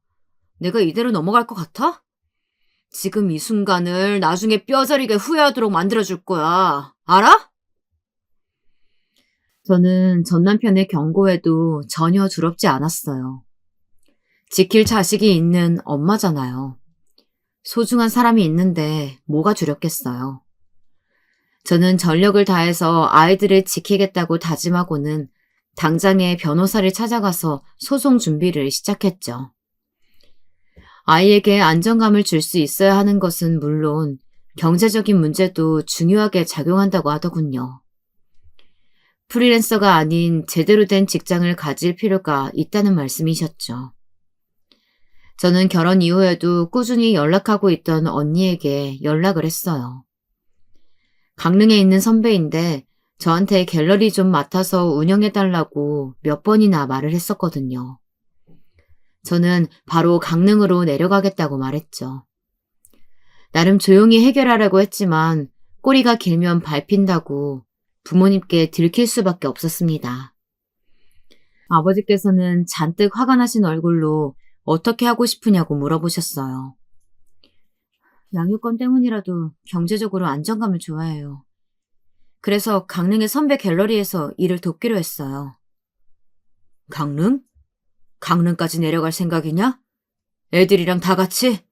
내가 이대로 넘어갈 것 같아? 지금 이 순간을 나중에 뼈저리게 후회하도록 만들어줄 거야. 알아? 저는 전 남편의 경고에도 전혀 두렵지 않았어요. 지킬 자식이 있는 엄마잖아요. 소중한 사람이 있는데 뭐가 두렵겠어요. 저는 전력을 다해서 아이들을 지키겠다고 다짐하고는 당장에 변호사를 찾아가서 소송 준비를 시작했죠. 아이에게 안정감을 줄 수 있어야 하는 것은 물론 경제적인 문제도 중요하게 작용한다고 하더군요. 프리랜서가 아닌 제대로 된 직장을 가질 필요가 있다는 말씀이셨죠. 저는 결혼 이후에도 꾸준히 연락하고 있던 언니에게 연락을 했어요. 강릉에 있는 선배인데 저한테 갤러리 좀 맡아서 운영해달라고 몇 번이나 말을 했었거든요. 저는 바로 강릉으로 내려가겠다고 말했죠. 나름 조용히 해결하려고 했지만 꼬리가 길면 밟힌다고 부모님께 들킬 수밖에 없었습니다. 아버지께서는 잔뜩 화가 나신 얼굴로 어떻게 하고 싶으냐고 물어보셨어요. 양육권 때문이라도 경제적으로 안정감을 좋아해요. 그래서 강릉의 선배 갤러리에서 일을 돕기로 했어요. 강릉? 강릉까지 내려갈 생각이냐? 애들이랑 다 같이?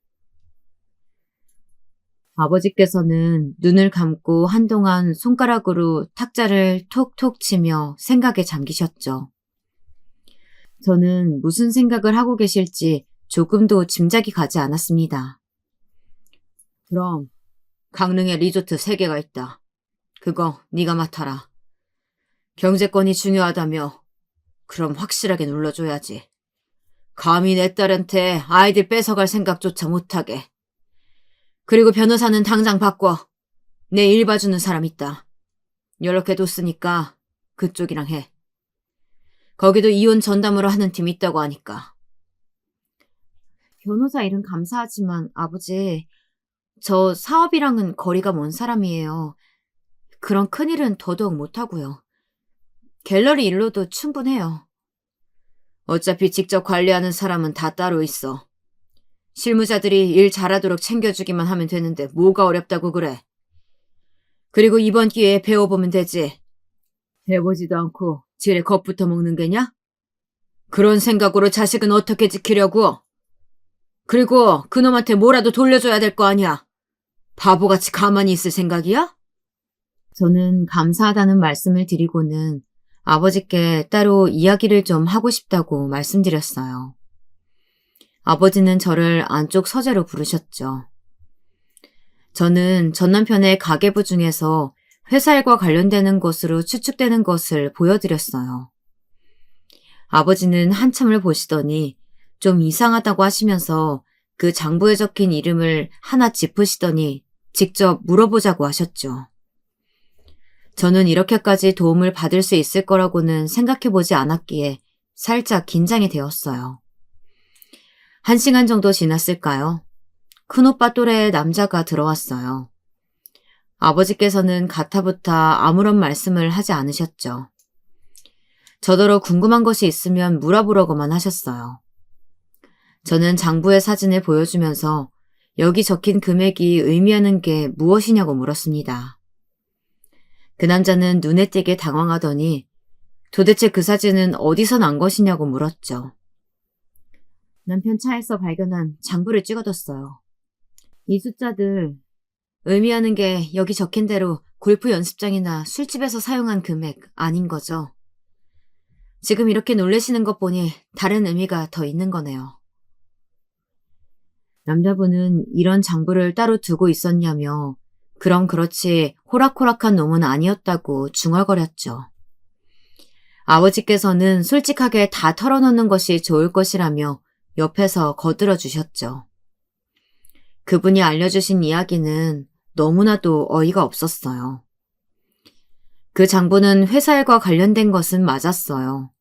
아버지께서는 눈을 감고 한동안 손가락으로 탁자를 톡톡 치며 생각에 잠기셨죠. 저는 무슨 생각을 하고 계실지 조금도 짐작이 가지 않았습니다. 그럼 강릉에 리조트 3개가 있다. 그거 네가 맡아라. 경제권이 중요하다며. 그럼 확실하게 눌러줘야지. 감히 내 딸한테 아이들 뺏어갈 생각조차 못하게. 그리고 변호사는 당장 바꿔. 내 일 봐주는 사람 있다. 이렇게 뒀으니까 그쪽이랑 해. 거기도 이혼 전담으로 하는 팀 있다고 하니까. 변호사 일은 감사하지만 아버지, 저 사업이랑은 거리가 먼 사람이에요. 그런 큰일은 더더욱 못하고요. 갤러리 일로도 충분해요. 어차피 직접 관리하는 사람은 다 따로 있어. 실무자들이 일 잘하도록 챙겨주기만 하면 되는데 뭐가 어렵다고 그래. 그리고 이번 기회에 배워보면 되지. 배워보지도 않고 지레 겁부터 먹는 게냐? 그런 생각으로 자식은 어떻게 지키려고? 그리고 그놈한테 뭐라도 돌려줘야 될 거 아니야. 바보같이 가만히 있을 생각이야? 저는 감사하다는 말씀을 드리고는 아버지께 따로 이야기를 좀 하고 싶다고 말씀드렸어요. 아버지는 저를 안쪽 서재로 부르셨죠. 저는 전 남편의 가계부 중에서 회사 일과 관련되는 것으로 추측되는 것을 보여드렸어요. 아버지는 한참을 보시더니 좀 이상하다고 하시면서 그 장부에 적힌 이름을 하나 짚으시더니 직접 물어보자고 하셨죠. 저는 이렇게까지 도움을 받을 수 있을 거라고는 생각해보지 않았기에 살짝 긴장이 되었어요. 1시간 정도 지났을까요? 큰오빠 또래의 남자가 들어왔어요. 아버지께서는 가타부타 아무런 말씀을 하지 않으셨죠. 저더러 궁금한 것이 있으면 물어보려고만 하셨어요. 저는 장부의 사진을 보여주면서 여기 적힌 금액이 의미하는 게 무엇이냐고 물었습니다. 그 남자는 눈에 띄게 당황하더니 도대체 그 사진은 어디서 난 것이냐고 물었죠. 남편 차에서 발견한 장부를 찍어뒀어요. 이 숫자들 의미하는 게 여기 적힌 대로 골프 연습장이나 술집에서 사용한 금액 아닌 거죠. 지금 이렇게 놀라시는 것 보니 다른 의미가 더 있는 거네요. 남자분은 이런 장부를 따로 두고 있었냐며 그럼 그렇지 호락호락한 놈은 아니었다고 중얼거렸죠. 아버지께서는 솔직하게 다 털어놓는 것이 좋을 것이라며 옆에서 거들어 주셨죠. 그분이 알려주신 이야기는 너무나도 어이가 없었어요. 그 장부는 회사 일과 관련된 것은 맞았어요.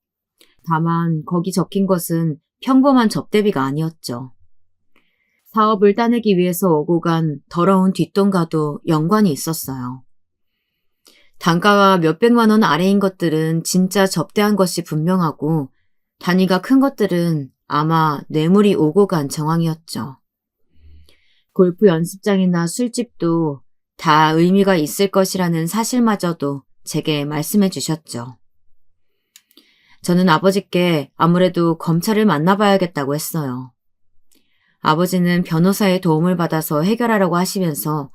다만 거기 적힌 것은 평범한 접대비가 아니었죠. 사업을 따내기 위해서 오고 간 더러운 뒷돈과도 연관이 있었어요. 단가가 몇백만 원 아래인 것들은 진짜 접대한 것이 분명하고 단위가 큰 것들은 아마 뇌물이 오고 간 정황이었죠. 골프 연습장이나 술집도 다 의미가 있을 것이라는 사실마저도 제게 말씀해 주셨죠. 저는 아버지께 아무래도 검찰을 만나봐야겠다고 했어요. 아버지는 변호사의 도움을 받아서 해결하려고 하시면서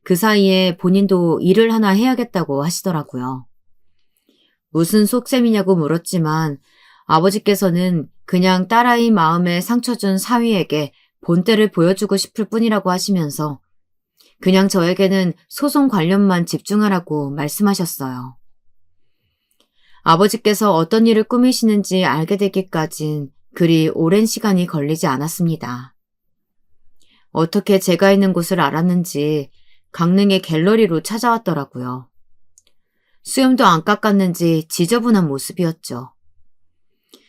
그 사이에 본인도 일을 하나 해야겠다고 하시더라고요. 무슨 속셈이냐고 물었지만 아버지께서는 그냥 딸아이 마음에 상처 준 사위에게 본때를 보여주고 싶을 뿐이라고 하시면서 그냥 저에게는 소송 관련만 집중하라고 말씀하셨어요. 아버지께서 어떤 일을 꾸미시는지 알게 되기까진 그리 오랜 시간이 걸리지 않았습니다. 어떻게 제가 있는 곳을 알았는지 강릉의 갤러리로 찾아왔더라고요. 수염도 안 깎았는지 지저분한 모습이었죠.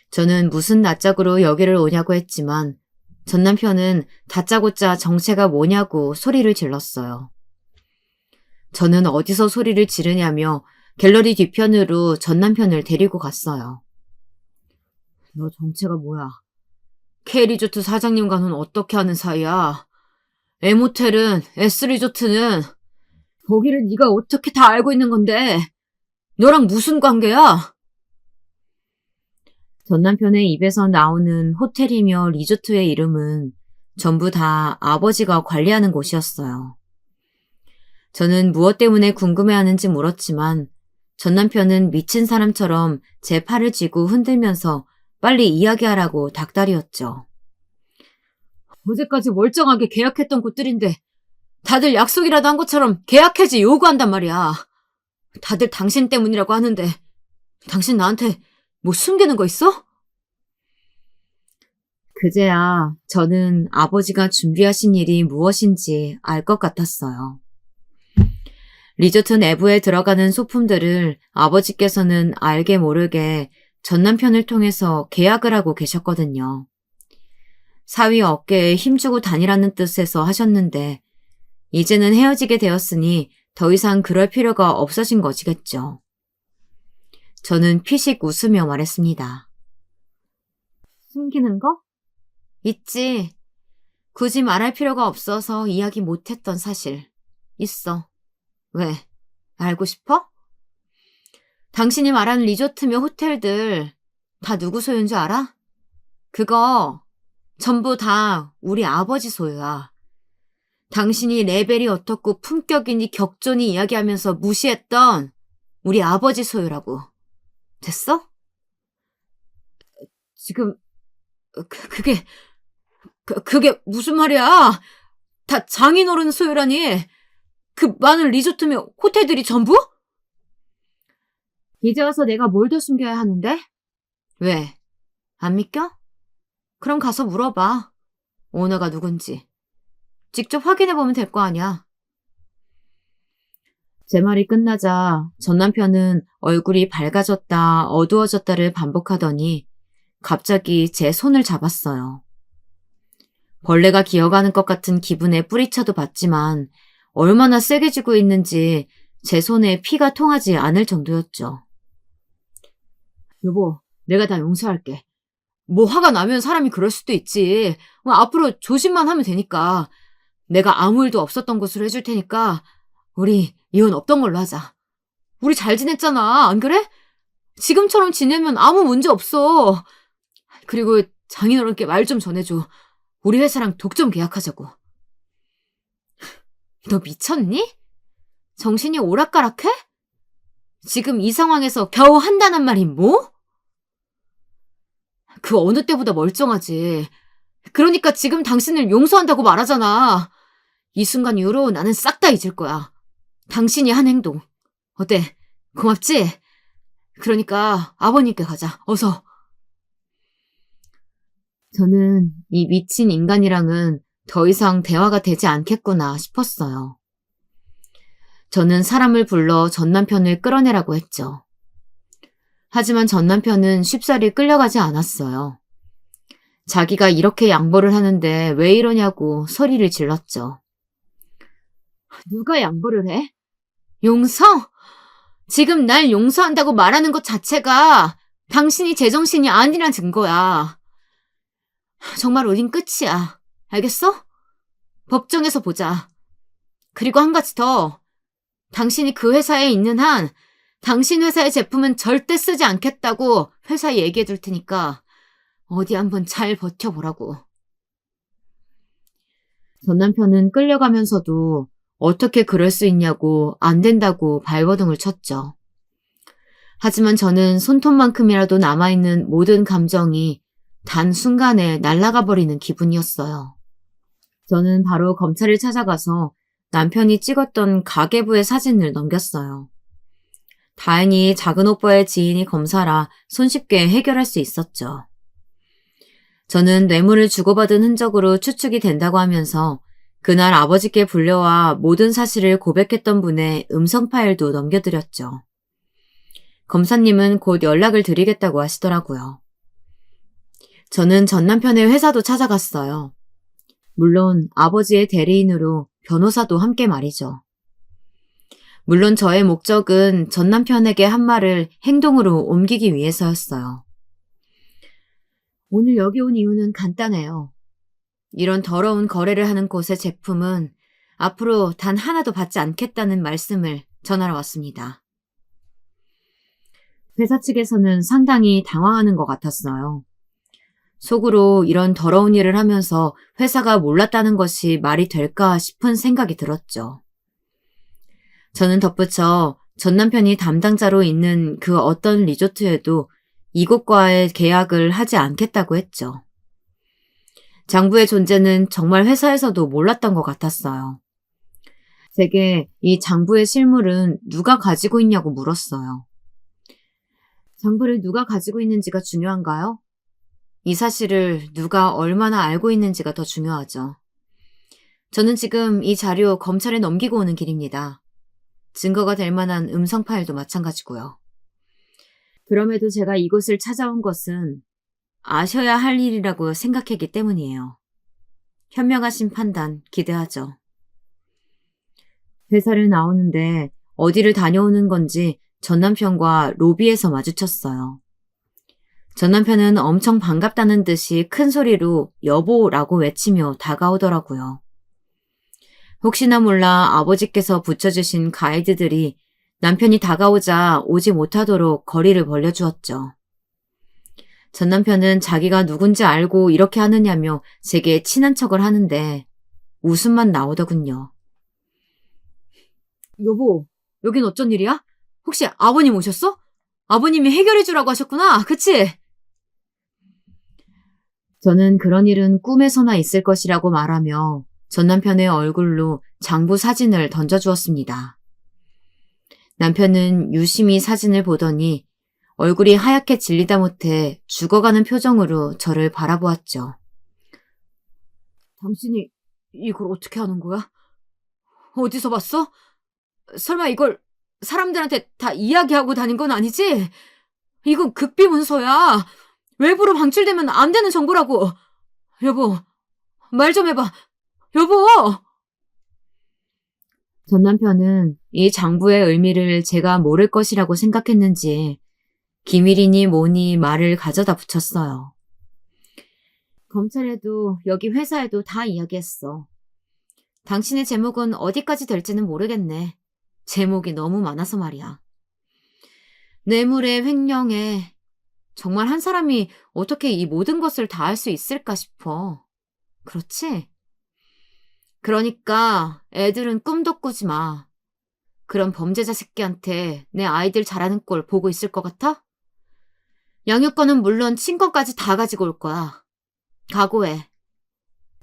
저는 무슨 낯짝으로 여기를 오냐고 했지만 전 남편은 다짜고짜 정체가 뭐냐고 소리를 질렀어요. 저는 어디서 소리를 지르냐며 갤러리 뒤편으로 전 남편을 데리고 갔어요. 너 정체가 뭐야? K리조트 사장님과는 어떻게 하는 사이야? M호텔은, S리조트는 거기를 네가 어떻게 다 알고 있는 건데 너랑 무슨 관계야? 전 남편의 입에서 나오는 호텔이며 리조트의 이름은 전부 다 아버지가 관리하는 곳이었어요. 저는 무엇 때문에 궁금해하는지 물었지만 전 남편은 미친 사람처럼 제 팔을 쥐고 흔들면서 빨리 이야기하라고 닥달이었죠. 어제까지 멀쩡하게 계약했던 곳들인데 다들 약속이라도 한 것처럼 계약 해지 요구한단 말이야. 다들 당신 때문이라고 하는데 당신 나한테 뭐 숨기는 거 있어? 그제야 저는 아버지가 준비하신 일이 무엇인지 알 것 같았어요. 리조트 내부에 들어가는 소품들을 아버지께서는 알게 모르게 전 남편을 통해서 계약을 하고 계셨거든요. 사위 어깨에 힘주고 다니라는 뜻에서 하셨는데 이제는 헤어지게 되었으니 더 이상 그럴 필요가 없어진 것이겠죠. 저는 피식 웃으며 말했습니다. 숨기는 거? 있지. 굳이 말할 필요가 없어서 이야기 못했던 사실. 있어. 왜? 알고 싶어? 당신이 말하는 리조트며 호텔들 다 누구 소유인 줄 알아? 그거 전부 다 우리 아버지 소유야. 당신이 레벨이 어떻고 품격이니 격존이 이야기하면서 무시했던 우리 아버지 소유라고. 됐어? 지금 그게 무슨 말이야? 다 장인어른 소유라니. 그 많은 리조트며 호텔들이 전부? 이제 와서 내가 뭘 더 숨겨야 하는데? 왜? 안 믿겨? 그럼 가서 물어봐. 오너가 누군지. 직접 확인해보면 될 거 아니야. 제 말이 끝나자 전 남편은 얼굴이 밝아졌다 어두워졌다를 반복하더니 갑자기 제 손을 잡았어요. 벌레가 기어가는 것 같은 기분에 뿌리쳐도 봤지만 얼마나 세게 쥐고 있는지 제 손에 피가 통하지 않을 정도였죠. 여보, 내가 다 용서할게. 뭐 화가 나면 사람이 그럴 수도 있지. 앞으로 조심만 하면 되니까. 내가 아무 일도 없었던 것으로 해줄 테니까 우리 이혼 없던 걸로 하자. 우리 잘 지냈잖아, 안 그래? 지금처럼 지내면 아무 문제 없어. 그리고 장인어른께 말 좀 전해줘. 우리 회사랑 독점 계약하자고. 너 미쳤니? 정신이 오락가락해? 지금 이 상황에서 겨우 한다는 말이 뭐? 그 어느 때보다 멀쩡하지. 그러니까 지금 당신을 용서한다고 말하잖아. 이 순간 이후로 나는 싹 다 잊을 거야. 당신이 한 행동. 어때? 고맙지? 그러니까 아버님께 가자. 어서. 저는 이 미친 인간이랑은 더 이상 대화가 되지 않겠구나 싶었어요. 저는 사람을 불러 전 남편을 끌어내라고 했죠. 하지만 전 남편은 쉽사리 끌려가지 않았어요. 자기가 이렇게 양보를 하는데 왜 이러냐고 소리를 질렀죠. 누가 양보를 해? 용서? 지금 날 용서한다고 말하는 것 자체가 당신이 제정신이 아니란 증거야. 정말 우린 끝이야. 알겠어? 법정에서 보자. 그리고 한 가지 더. 당신이 그 회사에 있는 한 당신 회사의 제품은 절대 쓰지 않겠다고 회사에 얘기해 둘 테니까 어디 한번 잘 버텨보라고. 전 남편은 끌려가면서도 어떻게 그럴 수 있냐고 안 된다고 발버둥을 쳤죠. 하지만 저는 손톱만큼이라도 남아있는 모든 감정이 단 순간에 날아가 버리는 기분이었어요. 저는 바로 검찰을 찾아가서 남편이 찍었던 가계부의 사진을 넘겼어요. 다행히 작은 오빠의 지인이 검사라 손쉽게 해결할 수 있었죠. 저는 뇌물을 주고받은 흔적으로 추측이 된다고 하면서 그날 아버지께 불려와 모든 사실을 고백했던 분의 음성 파일도 넘겨드렸죠. 검사님은 곧 연락을 드리겠다고 하시더라고요. 저는 전 남편의 회사도 찾아갔어요. 물론 아버지의 대리인으로 변호사도 함께 말이죠. 물론 저의 목적은 전 남편에게 한 말을 행동으로 옮기기 위해서였어요. 오늘 여기 온 이유는 간단해요. 이런 더러운 거래를 하는 곳의 제품은 앞으로 단 하나도 받지 않겠다는 말씀을 전하러 왔습니다. 회사 측에서는 상당히 당황하는 것 같았어요. 속으로 이런 더러운 일을 하면서 회사가 몰랐다는 것이 말이 될까 싶은 생각이 들었죠. 저는 덧붙여 전 남편이 담당자로 있는 그 어떤 리조트에도 이곳과의 계약을 하지 않겠다고 했죠. 장부의 존재는 정말 회사에서도 몰랐던 것 같았어요. 제게 이 장부의 실물은 누가 가지고 있냐고 물었어요. 장부를 누가 가지고 있는지가 중요한가요? 이 사실을 누가 얼마나 알고 있는지가 더 중요하죠. 저는 지금 이 자료 검찰에 넘기고 오는 길입니다. 증거가 될 만한 음성 파일도 마찬가지고요. 그럼에도 제가 이곳을 찾아온 것은 아셔야 할 일이라고 생각했기 때문이에요. 현명하신 판단 기대하죠. 회사를 나오는데 어디를 다녀오는 건지 전 남편과 로비에서 마주쳤어요. 전 남편은 엄청 반갑다는 듯이 큰 소리로 여보라고 외치며 다가오더라고요. 혹시나 몰라 아버지께서 붙여주신 가이드들이 남편이 다가오자 오지 못하도록 거리를 벌려주었죠. 전 남편은 자기가 누군지 알고 이렇게 하느냐며 제게 친한 척을 하는데 웃음만 나오더군요. 여보, 여긴 어쩐 일이야? 혹시 아버님 오셨어? 아버님이 해결해주라고 하셨구나, 그치? 저는 그런 일은 꿈에서나 있을 것이라고 말하며 전 남편의 얼굴로 장부 사진을 던져주었습니다. 남편은 유심히 사진을 보더니 얼굴이 하얗게 질리다 못해 죽어가는 표정으로 저를 바라보았죠. 당신이 이걸 어떻게 하는 거야? 어디서 봤어? 설마 이걸 사람들한테 다 이야기하고 다닌 건 아니지? 이건 극비 문서야. 외부로 방출되면 안 되는 정보라고. 여보, 말 좀 해봐. 여보! 전 남편은 이 장부의 의미를 제가 모를 것이라고 생각했는지 기밀이니 뭐니 말을 가져다 붙였어요. 검찰에도 여기 회사에도 다 이야기했어. 당신의 제목은 어디까지 될지는 모르겠네. 제목이 너무 많아서 말이야. 뇌물에 횡령에 정말 한 사람이 어떻게 이 모든 것을 다 할 수 있을까 싶어. 그렇지? 그러니까 애들은 꿈도 꾸지 마. 그런 범죄자 새끼한테 내 아이들 자라는 꼴 보고 있을 것 같아? 양육권은 물론 친권까지 다 가지고 올 거야. 각오해.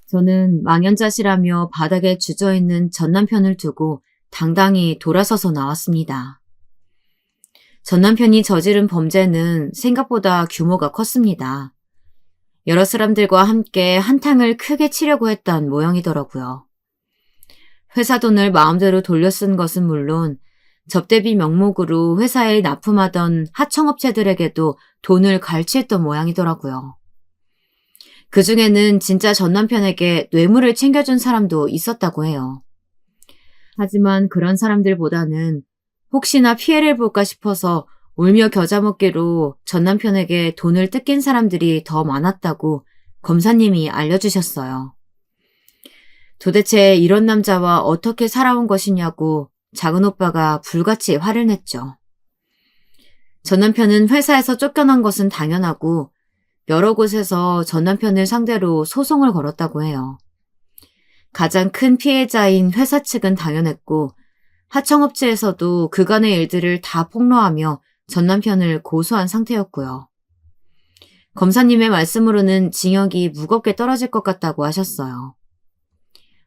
저는 망연자실하며 바닥에 주저있는 전 남편을 두고 당당히 돌아서서 나왔습니다. 전 남편이 저지른 범죄는 생각보다 규모가 컸습니다. 여러 사람들과 함께 한탕을 크게 치려고 했던 모양이더라고요. 회사 돈을 마음대로 돌려 쓴 것은 물론 접대비 명목으로 회사에 납품하던 하청업체들에게도 돈을 갈취했던 모양이더라고요. 그중에는 진짜 전 남편에게 뇌물을 챙겨준 사람도 있었다고 해요. 하지만 그런 사람들보다는 혹시나 피해를 볼까 싶어서 울며 겨자 먹기로 전 남편에게 돈을 뜯긴 사람들이 더 많았다고 검사님이 알려주셨어요. 도대체 이런 남자와 어떻게 살아온 것이냐고 작은 오빠가 불같이 화를 냈죠. 전 남편은 회사에서 쫓겨난 것은 당연하고 여러 곳에서 전 남편을 상대로 소송을 걸었다고 해요. 가장 큰 피해자인 회사 측은 당연했고 하청업체에서도 그간의 일들을 다 폭로하며 전 남편을 고소한 상태였고요. 검사님의 말씀으로는 징역이 무겁게 떨어질 것 같다고 하셨어요.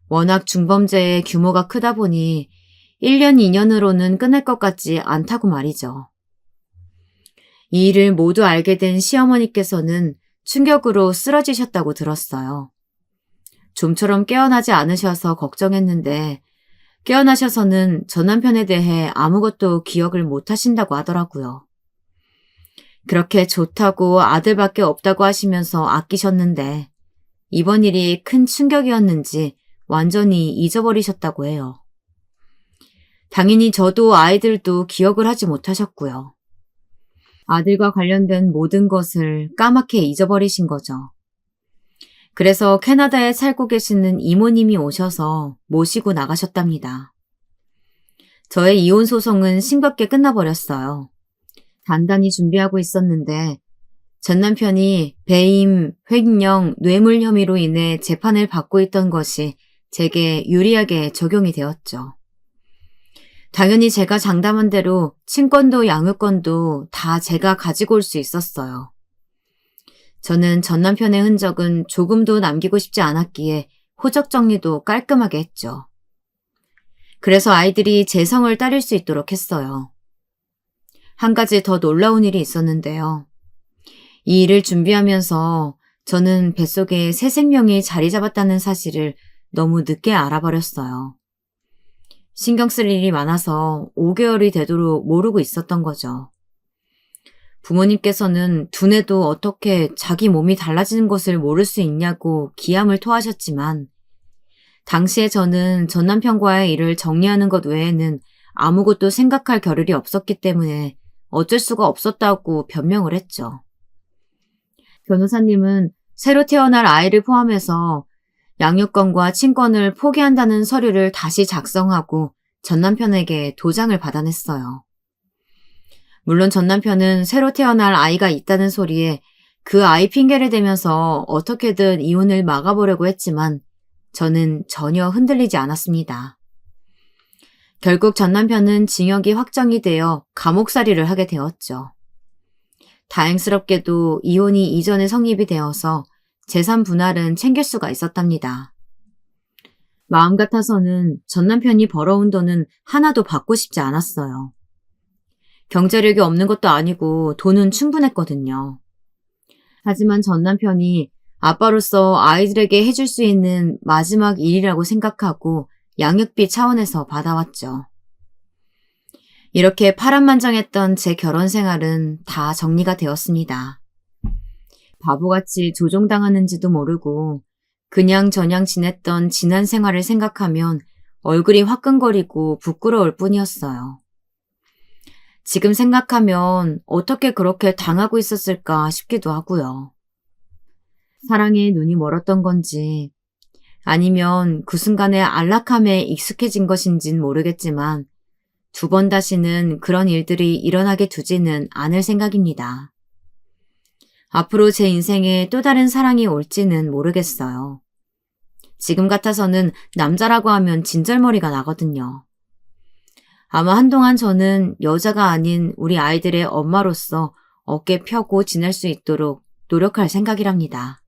워낙 중범죄의 규모가 크다 보니 1년, 2년으로는 끝날 것 같지 않다고 말이죠. 이 일을 모두 알게 된 시어머니께서는 충격으로 쓰러지셨다고 들었어요. 좀처럼 깨어나지 않으셔서 걱정했는데 깨어나셔서는 전 남편에 대해 아무것도 기억을 못 하신다고 하더라고요. 그렇게 좋다고 아들밖에 없다고 하시면서 아끼셨는데 이번 일이 큰 충격이었는지 완전히 잊어버리셨다고 해요. 당연히 저도 아이들도 기억을 하지 못하셨고요. 아들과 관련된 모든 것을 까맣게 잊어버리신 거죠. 그래서 캐나다에 살고 계시는 이모님이 오셔서 모시고 나가셨답니다. 저의 이혼 소송은 싱겁게 끝나버렸어요. 단단히 준비하고 있었는데 전 남편이 배임, 횡령, 뇌물 혐의로 인해 재판을 받고 있던 것이 제게 유리하게 적용이 되었죠. 당연히 제가 장담한 대로 친권도 양육권도 다 제가 가지고 올 수 있었어요. 저는 전 남편의 흔적은 조금도 남기고 싶지 않았기에 호적 정리도 깔끔하게 했죠. 그래서 아이들이 제 성을 따를 수 있도록 했어요. 한 가지 더 놀라운 일이 있었는데요. 이 일을 준비하면서 저는 뱃속에 새 생명이 자리 잡았다는 사실을 너무 늦게 알아버렸어요. 신경 쓸 일이 많아서 5개월이 되도록 모르고 있었던 거죠. 부모님께서는 두뇌도 어떻게 자기 몸이 달라지는 것을 모를 수 있냐고 기함을 토하셨지만 당시에 저는 전 남편과의 일을 정리하는 것 외에는 아무것도 생각할 겨를이 없었기 때문에 어쩔 수가 없었다고 변명을 했죠. 변호사님은 새로 태어날 아이를 포함해서 양육권과 친권을 포기한다는 서류를 다시 작성하고 전 남편에게 도장을 받아냈어요. 물론 전 남편은 새로 태어날 아이가 있다는 소리에 그 아이 핑계를 대면서 어떻게든 이혼을 막아보려고 했지만 저는 전혀 흔들리지 않았습니다. 결국 전 남편은 징역이 확정이 되어 감옥살이를 하게 되었죠. 다행스럽게도 이혼이 이전에 성립이 되어서 재산 분할은 챙길 수가 있었답니다. 마음 같아서는 전 남편이 벌어온 돈은 하나도 받고 싶지 않았어요. 경제력이 없는 것도 아니고 돈은 충분했거든요. 하지만 전 남편이 아빠로서 아이들에게 해줄 수 있는 마지막 일이라고 생각하고 양육비 차원에서 받아왔죠. 이렇게 파란만장했던 제 결혼 생활은 다 정리가 되었습니다. 바보같이 조종당하는지도 모르고 그냥저냥 지냈던 지난 생활을 생각하면 얼굴이 화끈거리고 부끄러울 뿐이었어요. 지금 생각하면 어떻게 그렇게 당하고 있었을까 싶기도 하고요. 사랑에 눈이 멀었던 건지 아니면 그 순간의 안락함에 익숙해진 것인진 모르겠지만 2번 다시는 그런 일들이 일어나게 두지는 않을 생각입니다. 앞으로 제 인생에 또 다른 사랑이 올지는 모르겠어요. 지금 같아서는 남자라고 하면 진절머리가 나거든요. 아마 한동안 저는 여자가 아닌 우리 아이들의 엄마로서 어깨 펴고 지낼 수 있도록 노력할 생각이랍니다.